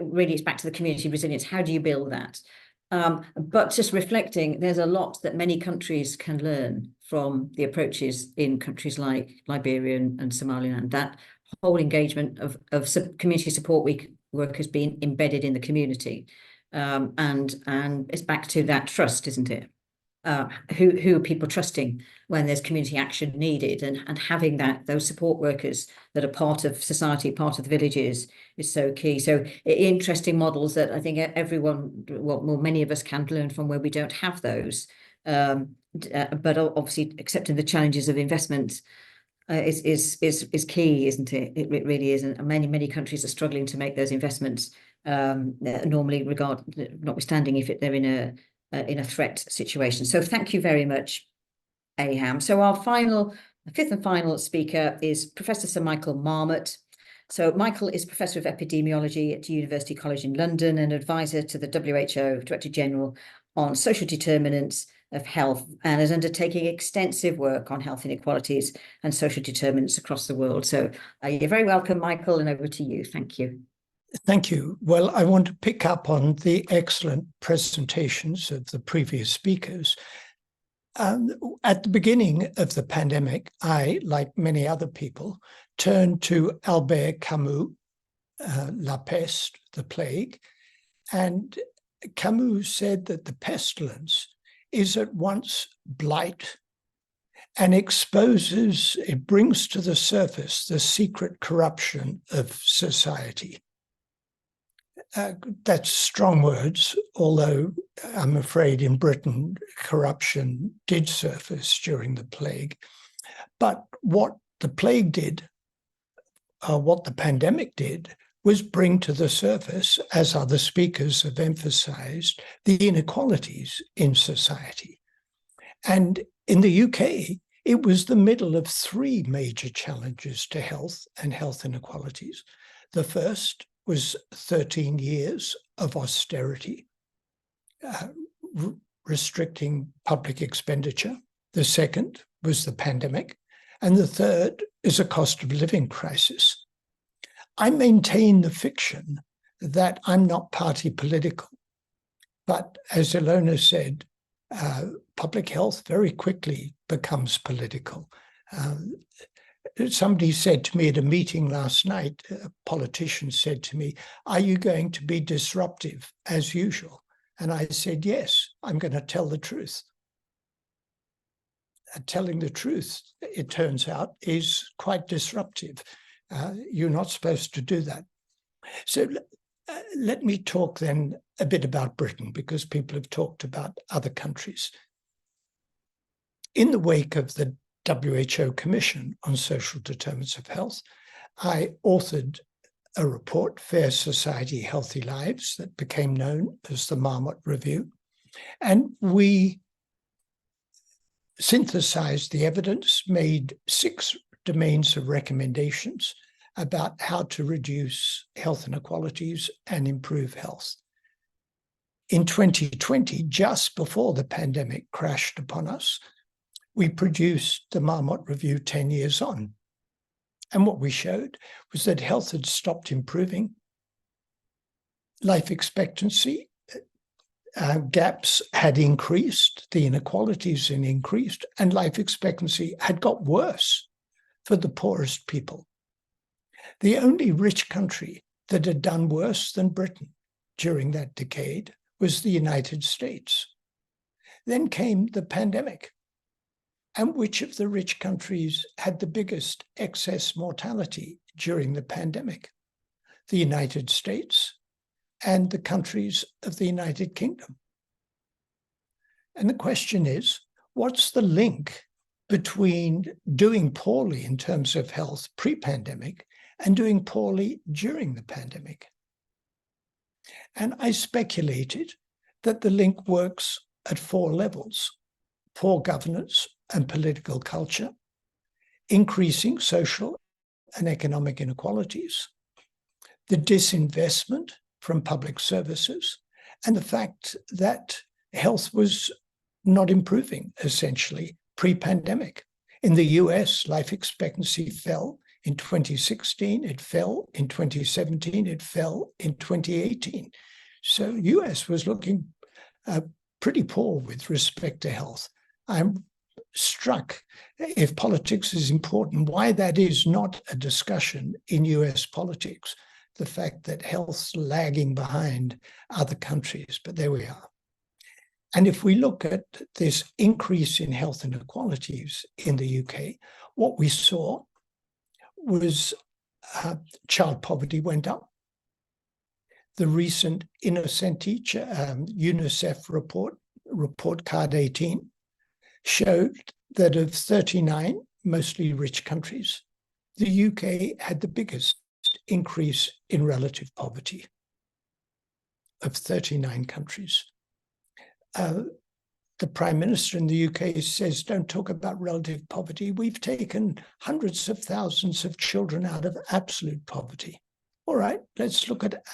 really it's back to the community resilience, how do you build that? But just reflecting, there's a lot that many countries can learn from the approaches in countries like Liberia and Somaliland. That whole engagement of community support workers being embedded in the community. And it's back to that trust, isn't it? Who are people trusting when there's community action needed, and having those support workers that are part of society, part of the villages, is so key. So interesting models that I think everyone, well, many of us can learn from where we don't have those. But obviously accepting the challenges of investment is key, isn't it? It really is, and many countries are struggling to make those investments. Normally, notwithstanding if they're in a threat situation. So thank you very much, Aham. So our fifth and final speaker is Professor Sir Michael Marmot. So Michael is Professor of Epidemiology at University College in London and advisor to the WHO Director General on social determinants of health, and is undertaking extensive work on health inequalities and social determinants across the world. So you're very welcome, Michael, and over to you. Thank you. Thank you. Well, I want to pick up on the excellent presentations of the previous speakers At the beginning of the pandemic, I, like many other people, turned to Albert Camus, La Peste, the plague, and Camus said that the pestilence is at once blight and it brings to the surface the secret corruption of society. That's strong words, although I'm afraid in Britain, corruption did surface during the plague. But what the plague did, what the pandemic did, was bring to the surface, as other speakers have emphasized, the inequalities in society. And in the UK, it was the middle of three major challenges to health and health inequalities. The first was 13 years of austerity, restricting public expenditure. The second was the pandemic. And the third is a cost of living crisis. I maintain the fiction that I'm not party political. But as Ilona said, public health very quickly becomes political. Somebody said to me at a meeting last night, a politician said to me, "Are you going to be disruptive as usual?" And I said, "Yes, I'm going to tell the truth." Telling the truth, it turns out, is quite disruptive. You're not supposed to do that. So let me talk then a bit about Britain, because people have talked about other countries. In the wake of the WHO Commission on Social Determinants of Health, I authored a report, Fair Society, Healthy Lives, that became known as the Marmot Review. And we synthesized the evidence, made 6 domains of recommendations about how to reduce health inequalities and improve health. In 2020, just before the pandemic crashed upon us, we produced the Marmot Review 10 years on. And what we showed was that health had stopped improving. Life expectancy gaps had increased, the inequalities had increased, and life expectancy had got worse for the poorest people. The only rich country that had done worse than Britain during that decade was the United States. Then came the pandemic. And which of the rich countries had the biggest excess mortality during the pandemic? The United States and the countries of the United Kingdom. And the question is, what's the link between doing poorly in terms of health pre-pandemic and doing poorly during the pandemic? And I speculated that the link works at 4 levels: poor governance and political culture, increasing social and economic inequalities, the disinvestment from public services, and the fact that health was not improving, essentially, pre-pandemic. In the US, life expectancy fell in 2016, it fell in 2017, it fell in 2018. So US was looking pretty poor with respect to health. I'm struck, if politics is important, why that is not a discussion in US politics, the fact that health's lagging behind other countries, but there we are. And if we look at this increase in health inequalities in the UK, what we saw was child poverty went up. The recent Innocenti UNICEF report card 18, showed that of 39 mostly rich countries, the UK had the biggest increase in relative poverty of 39 countries. The Prime Minister in the UK says, don't talk about relative poverty. We've taken hundreds of thousands of children out of absolute poverty. All right, let's look at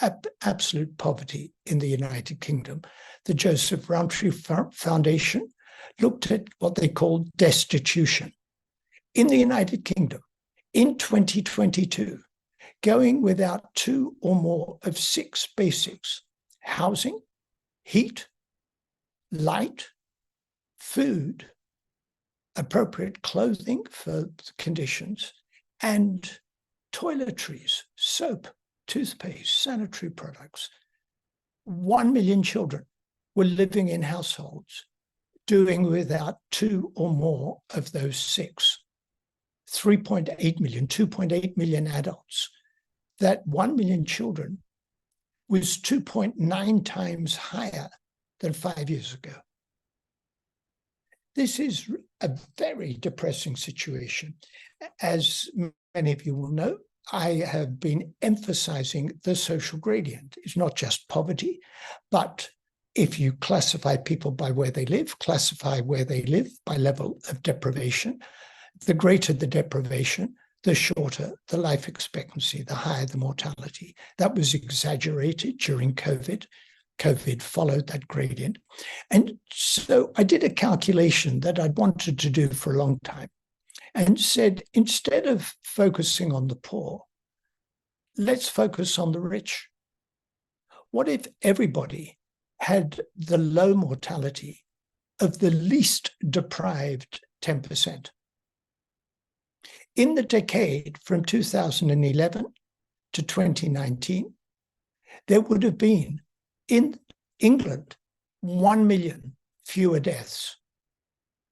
absolute poverty in the United Kingdom. The Joseph Rowntree Foundation looked at what they called destitution. In the United Kingdom, in 2022, going without 2 or more of 6 basics: housing, heat, light, food, appropriate clothing for conditions, and toiletries, soap, toothpaste, sanitary products. 1 million children were living in households doing without 2 or more of those 6. 3.8 million, 2.8 million adults. That 1 million children was 2.9 times higher than 5 years ago. This is a very depressing situation. As many of you will know, I have been emphasizing the social gradient. It's not just poverty, but if you classify people by where they live, classify where they live by level of deprivation, the greater the deprivation, the shorter the life expectancy, the higher the mortality. That was exaggerated during COVID. COVID followed that gradient. And so I did a calculation that I'd wanted to do for a long time and said, instead of focusing on the poor, let's focus on the rich. What if everybody had the low mortality of the least deprived 10%? In the decade from 2011 to 2019, there would have been in England 1 million fewer deaths.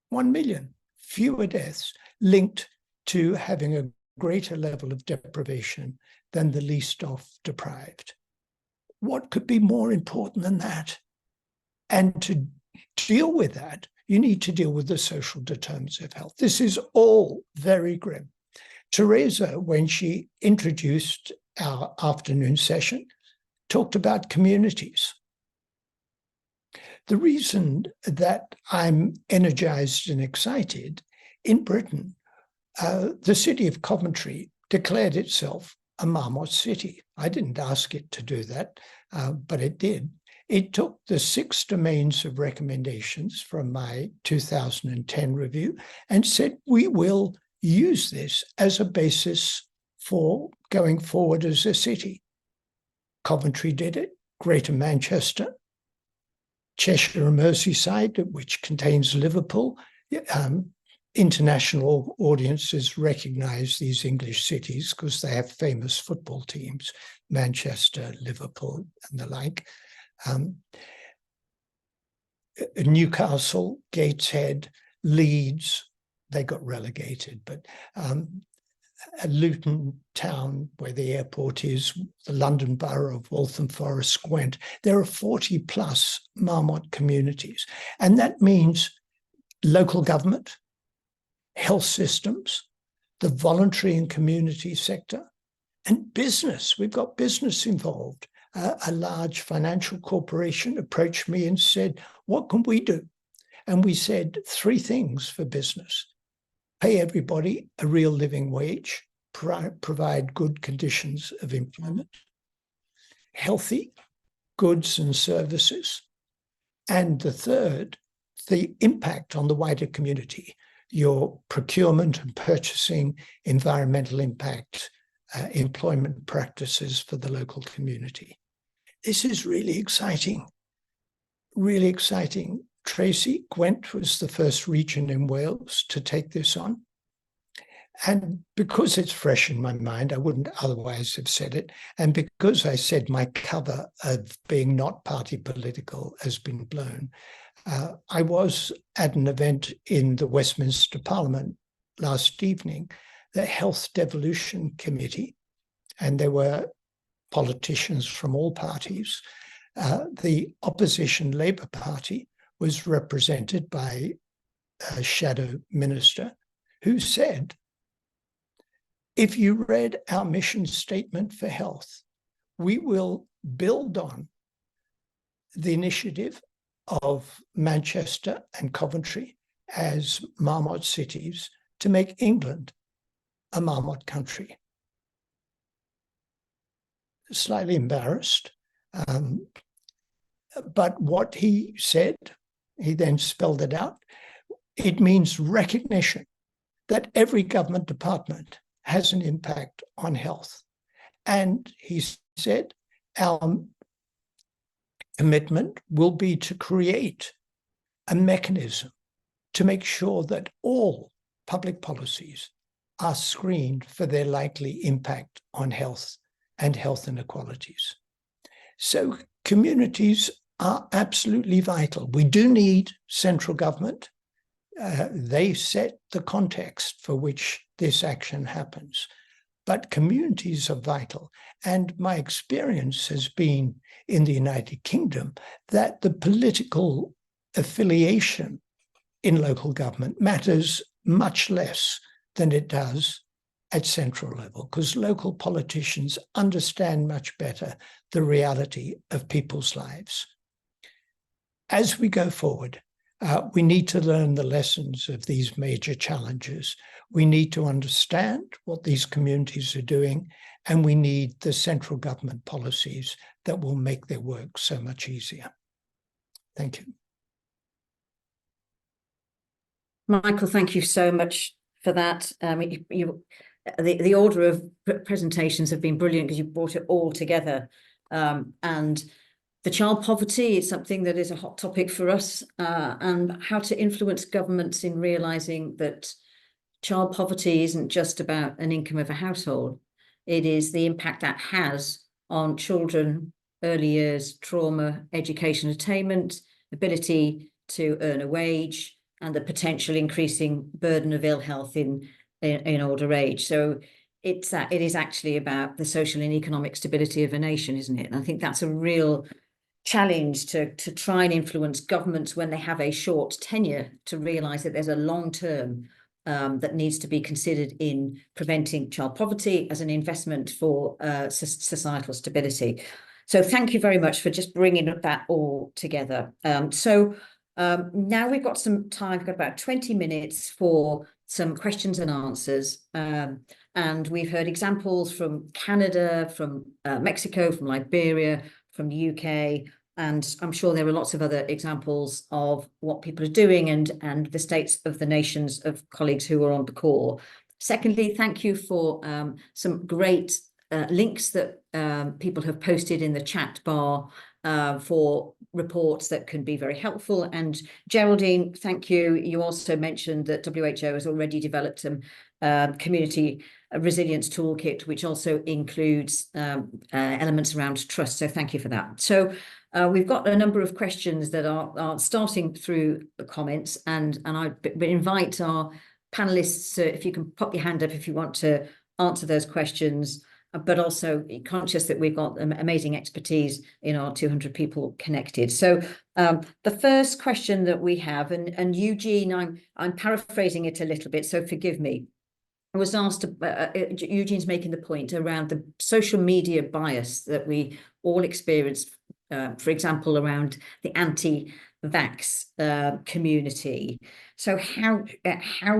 1 million fewer deaths linked to having a greater level of deprivation than the least off deprived. What could be more important than that? And to deal with that, you need to deal with the social determinants of health. This is all very grim. Teresa, when she introduced our afternoon session, talked about communities. The reason that I'm energized and excited, in Britain, the city of Coventry declared itself a marmot city. I didn't ask it to do that, but it did. It took the 6 domains of recommendations from my 2010 review and said, we will use this as a basis for going forward as a city. Coventry did it, Greater Manchester, Cheshire and Merseyside, which contains Liverpool. International audiences recognize these English cities because they have famous football teams, Manchester, Liverpool, and the like. Newcastle, Gateshead, Leeds, they got relegated, but Luton Town, where the airport is, the London borough of Waltham Forest, Gwent, there are 40 plus marmot communities. And that means local government, health systems, the voluntary and community sector, and business. We've got business involved. A large financial corporation approached me and said, what can we do? And we said 3 things for business. Pay everybody a real living wage, provide good conditions of employment, healthy goods and services, and the third, the impact on the wider community, your procurement and purchasing, environmental impact, employment practices for the local community. This is really exciting, really exciting. Tracey, Gwent was the first region in Wales to take this on. And because it's fresh in my mind, I wouldn't otherwise have said it. And because I said my cover of being not party political has been blown, I was at an event in the Westminster Parliament last evening, the Health Devolution Committee, and there were politicians from all parties. The opposition Labour Party was represented by a shadow minister who said, if you read our mission statement for health, we will build on the initiative of Manchester and Coventry as marmot cities to make England a marmot country. Slightly embarrassed, but what he said, he then spelled it out. It means recognition that every government department has an impact on health. And he said, our commitment will be to create a mechanism to make sure that all public policies are screened for their likely impact on health and health inequalities. So communities are absolutely vital. We do need central government. They set the context for which this action happens. But communities are vital. And my experience has been in the United Kingdom that the political affiliation in local government matters much less than it does at central level, because local politicians understand much better the reality of people's lives. As we go forward, we need to learn the lessons of these major challenges. We need to understand what these communities are doing, and we need the central government policies that will make their work so much easier. Thank you. Michael, thank you so much for that. The order of presentations have been brilliant because you brought it all together. And the child poverty is something that is a hot topic for us, and how to influence governments in realising that child poverty isn't just about an income of a household. It is the impact that has on children, early years, trauma, education attainment, ability to earn a wage, and the potential increasing burden of ill health in older age. So it is actually about the social and economic stability of a nation, isn't it? And I think that's a real challenge to try and influence governments when they have a short tenure to realise that there's a long term that needs to be considered in preventing child poverty as an investment for societal stability. So thank you very much for just bringing that all together. Now we've got some time, we've got about 20 minutes for some questions and answers. And we've heard examples from Canada, from Mexico, from Liberia, from the UK, and I'm sure there are lots of other examples of what people are doing and the states of the nations of colleagues who are on the call. Secondly, thank you for some great links that people have posted in the chat bar for reports that can be very helpful. And Geraldine, thank you. You also mentioned that WHO has already developed some community resilience toolkit, which also includes elements around trust. So thank you for that. So we've got a number of questions that are starting through the comments, and I invite our panelists, if you can pop your hand up if you want to answer those questions, but also conscious that we've got amazing expertise in our 200 people connected. So the first question that we have, and Eugene, I'm paraphrasing it a little bit, so forgive me. I was asked, Eugene's making the point around the social media bias that we all experience, for example, around the anti-vax community. So how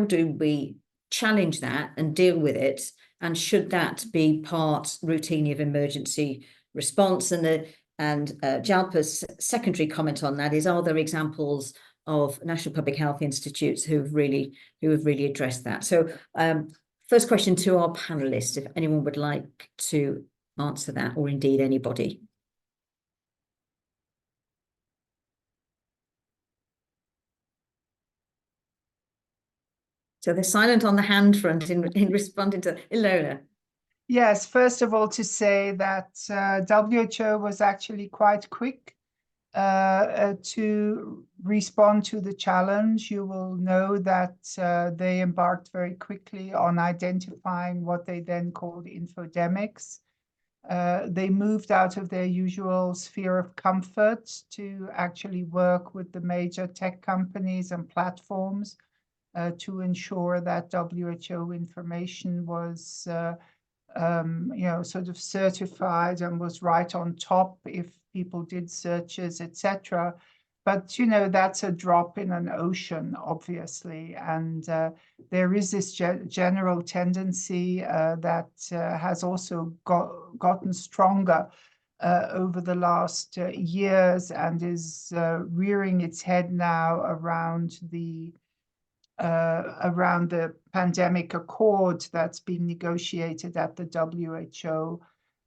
do we challenge that and deal with it? And should that be part routinely of emergency response? And Jalpa's secondary comment on that is, are there examples of National Public Health Institutes who have really addressed that? So first question to our panelists, if anyone would like to answer that, or indeed anybody. So they're silent on the hand front in responding to Ilona. Yes, first of all, to say that WHO was actually quite quick to respond to the challenge. You will know that they embarked very quickly on identifying what they then called infodemics. They moved out of their usual sphere of comfort to actually work with the major tech companies and platforms to ensure that WHO information was sort of certified and was right on top if people did searches, etc. But, that's a drop in an ocean, obviously. And there is this general tendency that has also gotten stronger over the last years, and is rearing its head now around the pandemic accord that's being negotiated at the WHO,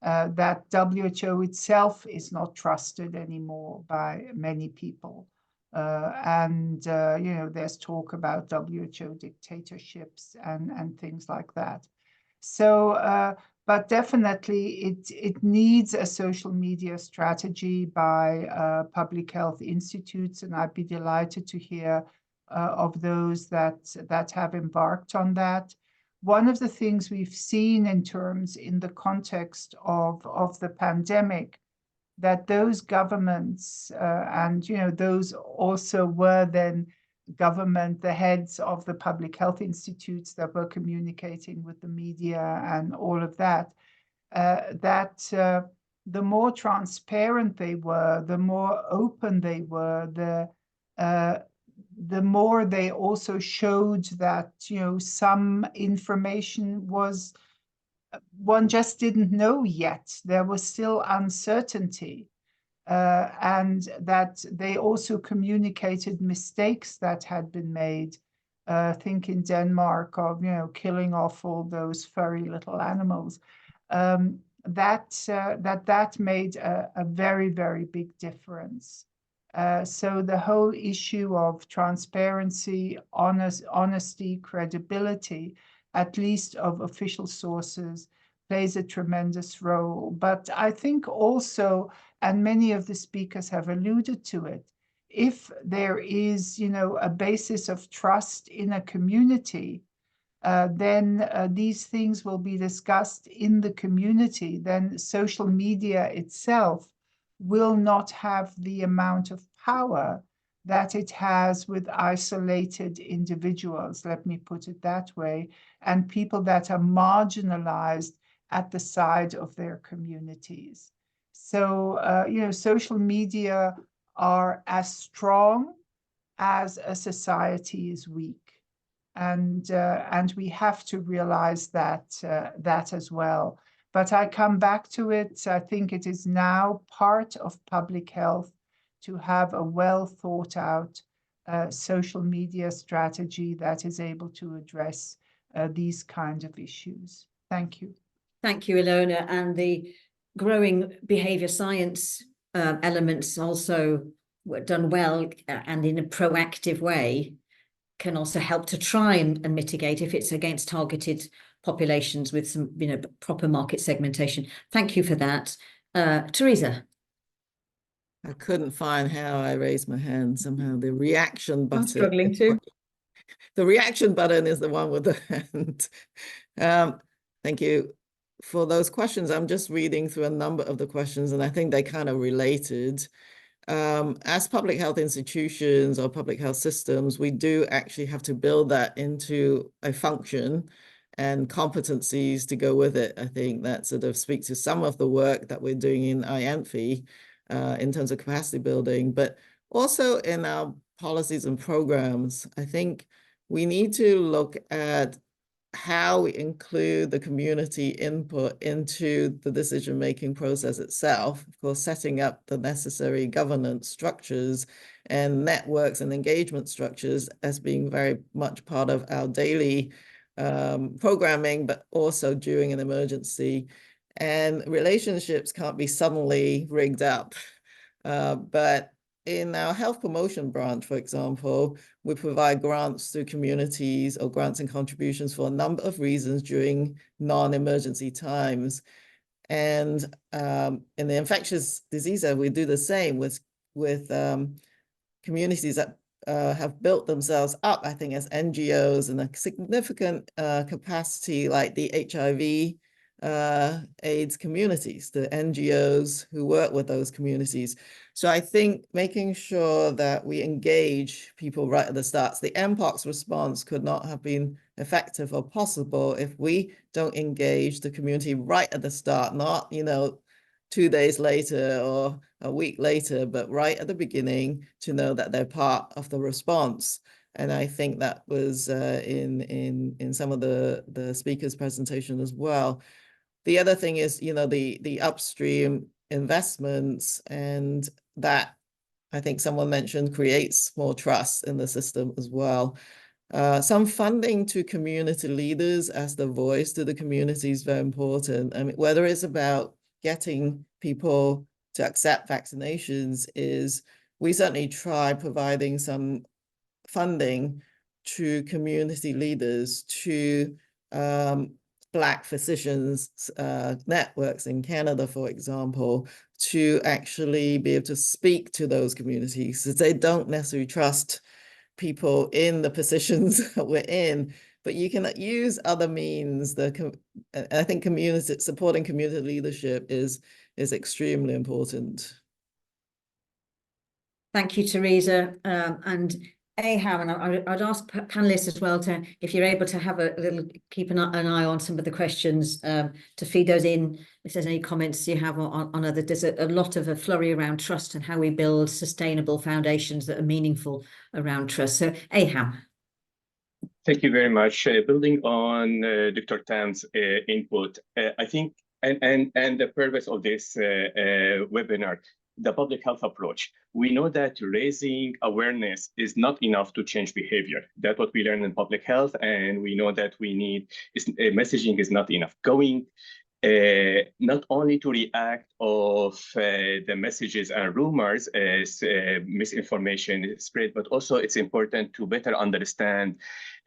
that WHO itself is not trusted anymore by many people. And you know, there's talk about WHO dictatorships and things like that. So, but definitely it needs a social media strategy by public health institutes, and I'd be delighted to hear of those that have embarked on that. One of the things we've seen in the context of the pandemic, that those governments and you know, those also were then the heads of the public health institutes that were communicating with the media and all of that, the more transparent they were, the more open they were, the more they also showed that, you know, some information was one just didn't know yet. There was still uncertainty. And that they also communicated mistakes that had been made. Think in Denmark of, you know, killing off all those furry little animals. That made a very, very big difference. So the whole issue of transparency, honesty, credibility, at least of official sources, plays a tremendous role. But I think also, and many of the speakers have alluded to it, if there is, you know, a basis of trust in a community, then these things will be discussed in the community. Then social media itself will not have the amount of power that it has with isolated individuals, let me put it that way, and people that are marginalized at the side of their communities. So, you know, social media are as strong as a society is weak. And we have to realize that as well. But I come back to it. I think it is now part of public health to have a well thought out social media strategy that is able to address these kind of issues. Thank you. Thank you, Ilona. And the growing behavior science elements also were done well and in a proactive way can also help to try and mitigate if it's against targeted populations with some, you know, proper market segmentation. Thank you for that. Teresa. I couldn't find how I raised my hand somehow. The reaction button. I'm struggling too. The reaction button is the one with the hand. Thank you for those questions. I'm just reading through a number of the questions, and I think they kind of related. As public health institutions or public health systems, we do actually have to build that into a function and competencies to go with it. I think that sort of speaks to some of the work that we're doing in IANPHI in terms of capacity building, but also in our policies and programs. I think we need to look at how we include the community input into the decision-making process itself. Of course, setting up the necessary governance structures and networks and engagement structures as being very much part of our daily programming, but also during an emergency. And relationships can't be suddenly rigged up. But in our health promotion branch, for example, we provide grants to communities or grants and contributions for a number of reasons during non-emergency times. And in the infectious disease area, we do the same with communities that have built themselves up, I think, as NGOs in a significant capacity, like the HIV AIDS communities, the NGOs who work with those communities. So I think making sure that we engage people right at the start. So the MPOX response could not have been effective or possible if we don't engage the community right at the start, not, you know, 2 days later or a week later, but right at the beginning to know that they're part of the response. And I think that was in some of the speakers' presentation as well. The other thing is, you know, the upstream investments, and that I think someone mentioned creates more trust in the system as well. Some funding to community leaders as the voice to the community is very important. I mean, whether it's about getting people to accept vaccinations is we certainly try providing some funding to community leaders, to Black physicians networks in Canada, for example, to actually be able to speak to those communities, because they don't necessarily trust people in the positions that we're in, but you can use other means. I think supporting community leadership is extremely important. Thank you, Teresa. And Aham, and I'd ask panelists as well to, if you're able to have a little, keep an eye on some of the questions, to feed those in, if there's any comments you have on other. There's a lot of a flurry around trust and how we build sustainable foundations that are meaningful around trust. So Aham. Thank you very much. Building on Dr. Tam's input, I think, and the purpose of this webinar, the public health approach. We know that raising awareness is not enough to change behavior. That's what we learn in public health, and we know that we need, messaging is not enough. Going not only to react of the messages and rumors as misinformation spread, but also it's important to better understand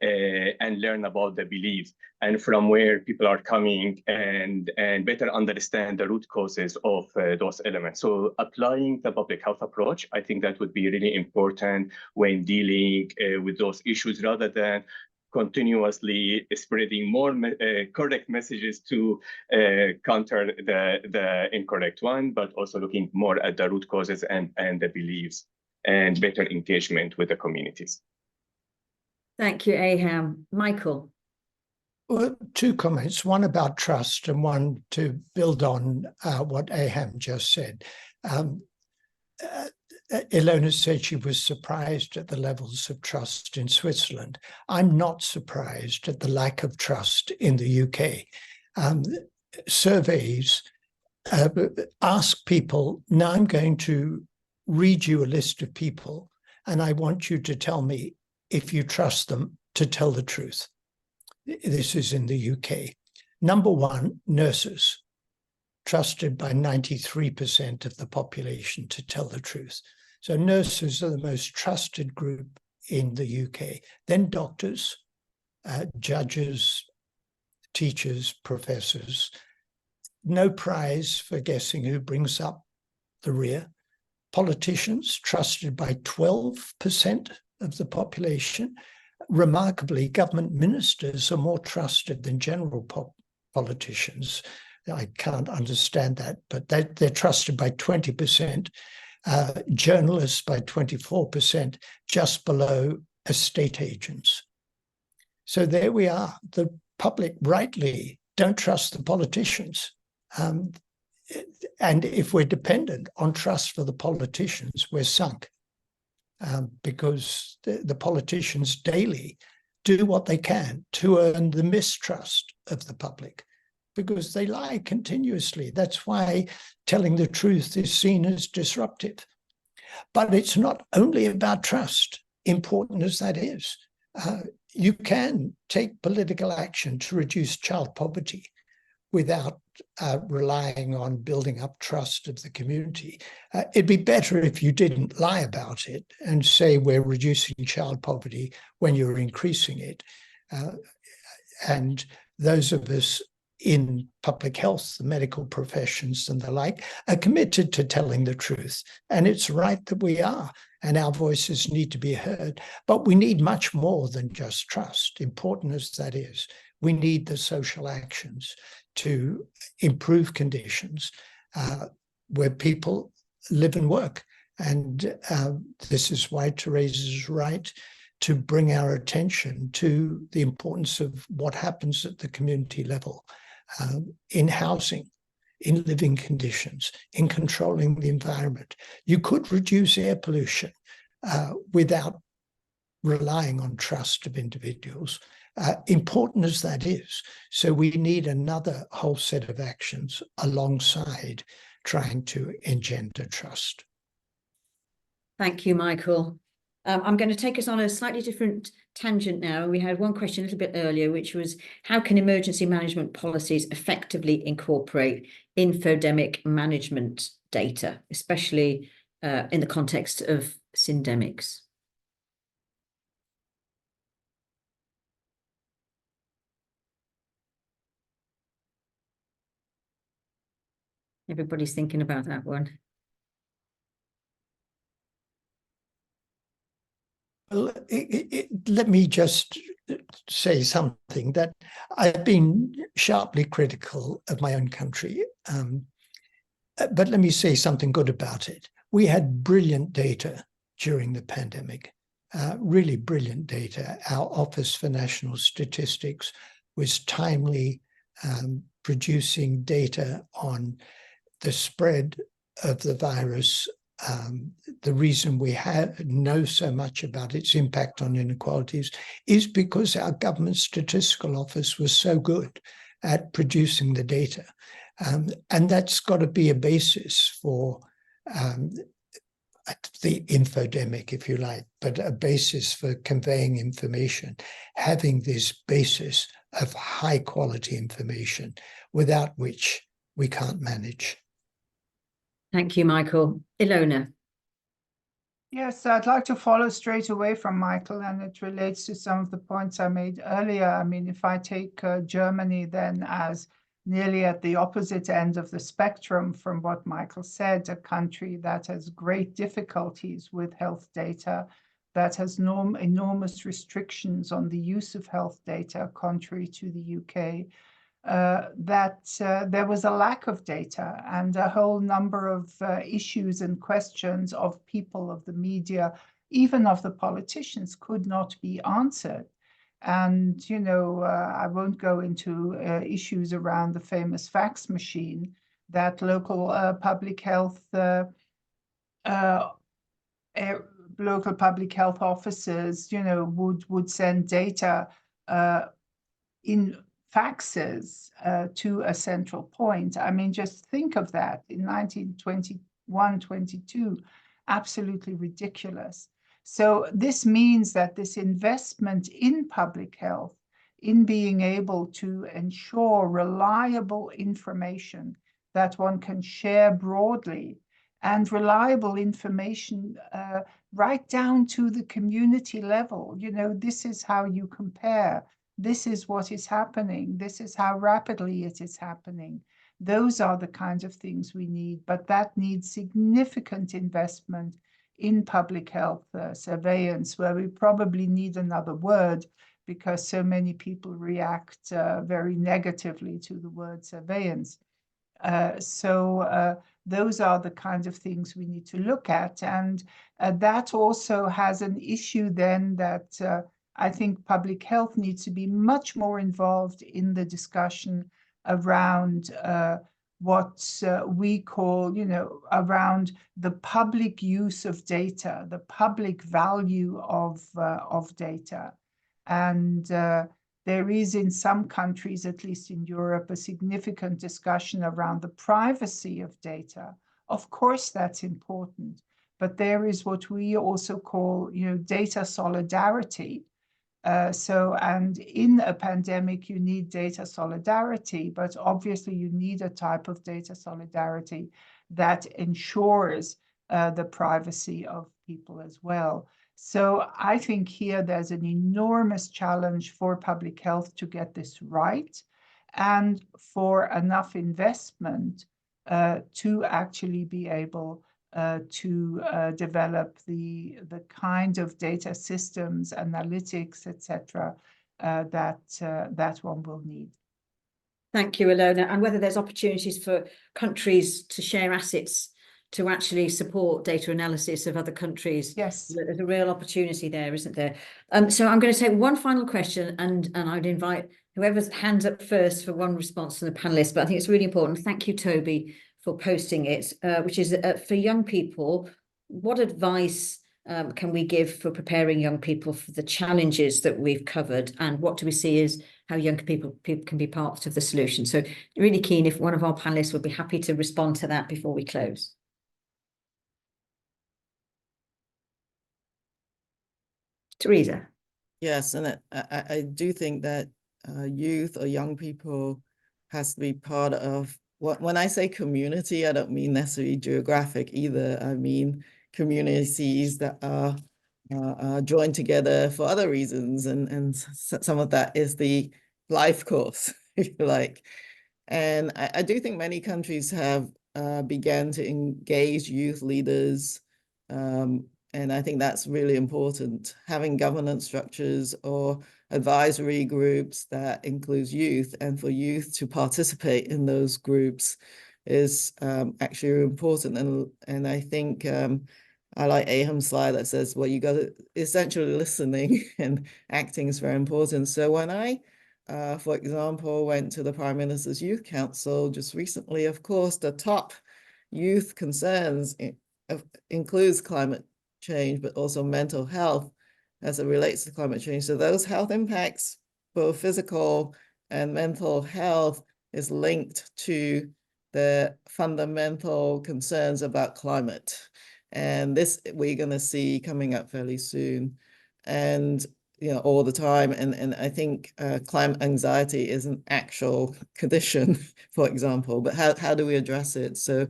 and learn about the beliefs and from where people are coming, and better understand the root causes of those elements. So applying the public health approach, I think that would be really important when dealing with those issues, rather than continuously spreading more correct messages to counter the incorrect one, but also looking more at the root causes and the beliefs, and better engagement with the communities. Thank you, Aham. Michael. Well, two comments, one about trust and one to build on what Aham just said. Ilona said she was surprised at the levels of trust in Switzerland. I'm not surprised at the lack of trust in the UK. Surveys ask people, now I'm going to read you a list of people, and I want you to tell me if you trust them to tell the truth. This is in the UK. Number one, nurses, trusted by 93% of the population to tell the truth. So nurses are the most trusted group in the UK. Then doctors, judges, teachers, professors. No prize for guessing who brings up the rear. Politicians, trusted by 12% of the population. Remarkably, government ministers are more trusted than general politicians. I can't understand that, but they're trusted by 20%. Journalists by 24%, just below estate agents. So there we are. The public rightly don't trust the politicians. And if we're dependent on trust for the politicians, we're sunk. Because the politicians daily do what they can to earn the mistrust of the public, because they lie continuously. That's why telling the truth is seen as disruptive. But it's not only about trust, important as that is. You can take political action to reduce child poverty without relying on building up trust of the community. It'd be better if you didn't lie about it and say we're reducing child poverty when you're increasing it. And those of us in public health, the medical professions and the like, are committed to telling the truth. And it's right that we are, and our voices need to be heard. But we need much more than just trust, important as that is. We need the social actions to improve conditions where people live and work. And this is why Teresa is right to bring our attention to the importance of what happens at the community level, in housing, in living conditions, in controlling the environment. You could reduce air pollution without relying on trust of individuals, important as that is. So we need another whole set of actions alongside trying to engender trust. Thank you, Michael. I'm going to take us on a slightly different tangent now. We had one question a little bit earlier, which was, how can emergency management policies effectively incorporate infodemic management data, especially in the context of syndemics? Everybody's thinking about that one. Well, let me just say something that I've been sharply critical of my own country, but let me say something good about it. We had brilliant data during the pandemic, really brilliant data. Our Office for National Statistics was timely, producing data on the spread of the virus. The reason we know so much about its impact on inequalities is because our government statistical office was so good at producing the data. And that's got to be a basis for the infodemic, if you like, but a basis for conveying information, having this basis of high quality information, without which we can't manage. Thank you, Michael. Ilona. Yes, I'd like to follow straight away from Michael, and it relates to some of the points I made earlier. I mean, if I take Germany then as nearly at the opposite end of the spectrum from what Michael said, a country that has great difficulties with health data, that has enormous restrictions on the use of health data, contrary to the UK, there was a lack of data and a whole number of issues and questions of people, of the media, even of the politicians, could not be answered. And, you know, I won't go into issues around the famous fax machine that local public health officers, you know, would send data in faxes to a central point. I mean, just think of that in 1921, 22, absolutely ridiculous. So this means that this investment in public health, in being able to ensure reliable information that one can share broadly, and reliable information right down to the community level. You know, this is how you compare. This is what is happening. This is how rapidly it is happening. Those are the kinds of things we need, but that needs significant investment in public health surveillance, where we probably need another word because so many people react very negatively to the word surveillance. Those are the kinds of things we need to look at. And that also has an issue then that I think public health needs to be much more involved in the discussion around what we call, you know, around the public use of data, the public value of data. And there is in some countries, at least in Europe, a significant discussion around the privacy of data. Of course, that's important, but there is what we also call, you know, data solidarity. And in a pandemic, you need data solidarity, but obviously you need a type of data solidarity that ensures the privacy of people as well. So I think here there's an enormous challenge for public health to get this right and for enough investment to actually be able to develop the kind of data systems, analytics, etc., that one will need. Thank you, Ilona. And whether there's opportunities for countries to share assets to actually support data analysis of other countries. Yes. There's a real opportunity there, isn't there? So I'm going to take one final question, and I'd invite whoever's hands up first for one response from the panelists, but I think it's really important. Thank you, Toby, for posting it, which is for young people, what advice can we give for preparing young people for the challenges that we've covered, and what do we see as how young people can be part of the solution? So really keen if one of our panelists would be happy to respond to that before we close. Teresa. Yes, and I do think that youth or young people has to be part of when I say community, I don't mean necessarily geographic either. I mean communities that are joined together for other reasons, and some of that is the life course, if you like. And I do think many countries have began to engage youth leaders, and I think that's really important. Having governance structures or advisory groups that includes youth, and for youth to participate in those groups is actually important. And I think I like Aham's slide that says, well, you got to essentially listening and acting is very important. So when I, for example, went to the Prime Minister's Youth Council just recently, of course, the top youth concerns includes climate change, but also mental health as it relates to climate change. So those health impacts, both physical and mental health, is linked to the fundamental concerns about climate. And this we're going to see coming up fairly soon, and all the time. And I think climate anxiety is an actual condition, for example. But how do we address it? So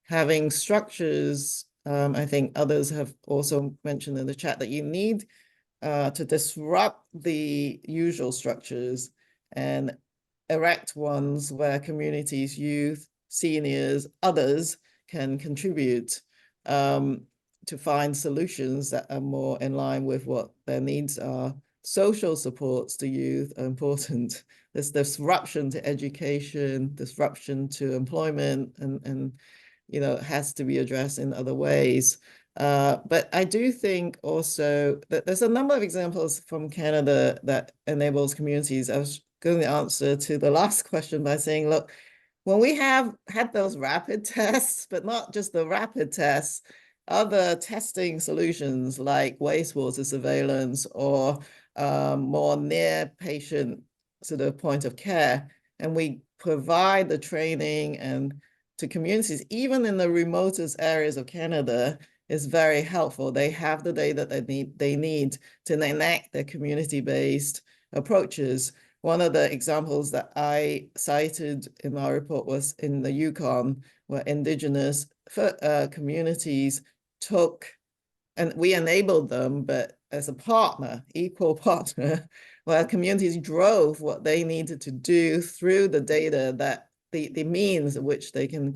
having structures, I think others have also mentioned in the chat that you need to disrupt the usual structures and erect ones where communities, youth, seniors, others can contribute to find solutions that are more in line with what their needs are. Social supports to youth are important. There's disruption to education, disruption to employment, and has to be addressed in other ways. But I do think also that there's a number of examples from Canada that enables communities. I was going to answer to the last question by saying, look, when we have had those rapid tests, but not just the rapid tests, other testing solutions like wastewater surveillance or more near patient sort of point of care, and we provide the training and to communities, even in the remotest areas of Canada, is very helpful. They have the data that they need to enact their community-based approaches. One of the examples that I cited in my report was in the Yukon, where Indigenous communities took, and we enabled them, but as a partner, equal partner, where communities drove what they needed to do through the data, that the means of which they can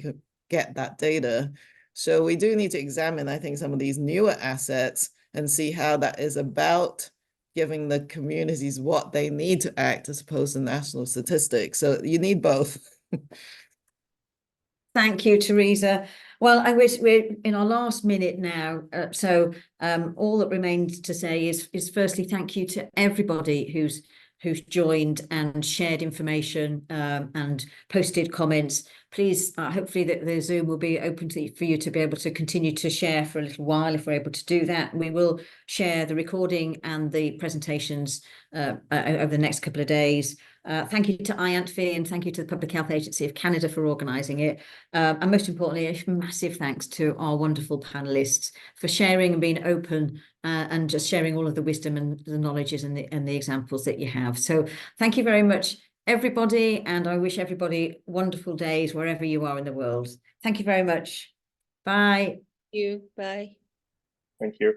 get that data. So we do need to examine, I think, some of these newer assets and see how that is about giving the communities what they need to act as opposed to national statistics. So you need both. Thank you, Teresa. Well, I wish we're in our last minute now. All that remains to say is firstly, thank you to everybody who's joined and shared information and posted comments. Please, hopefully the Zoom will be open for you to be able to continue to share for a little while if we're able to do that. We will share the recording and the presentations over the next couple of days. Thank you to IANPHI and thank you to the Public Health Agency of Canada for organising it. And most importantly, a massive thanks to our wonderful panellists for sharing and being open and just sharing all of the wisdom and the knowledges and the examples that you have. So thank you very much, everybody, and I wish everybody wonderful days wherever you are in the world. Thank you very much. Bye. Thank you. Bye. Thank you.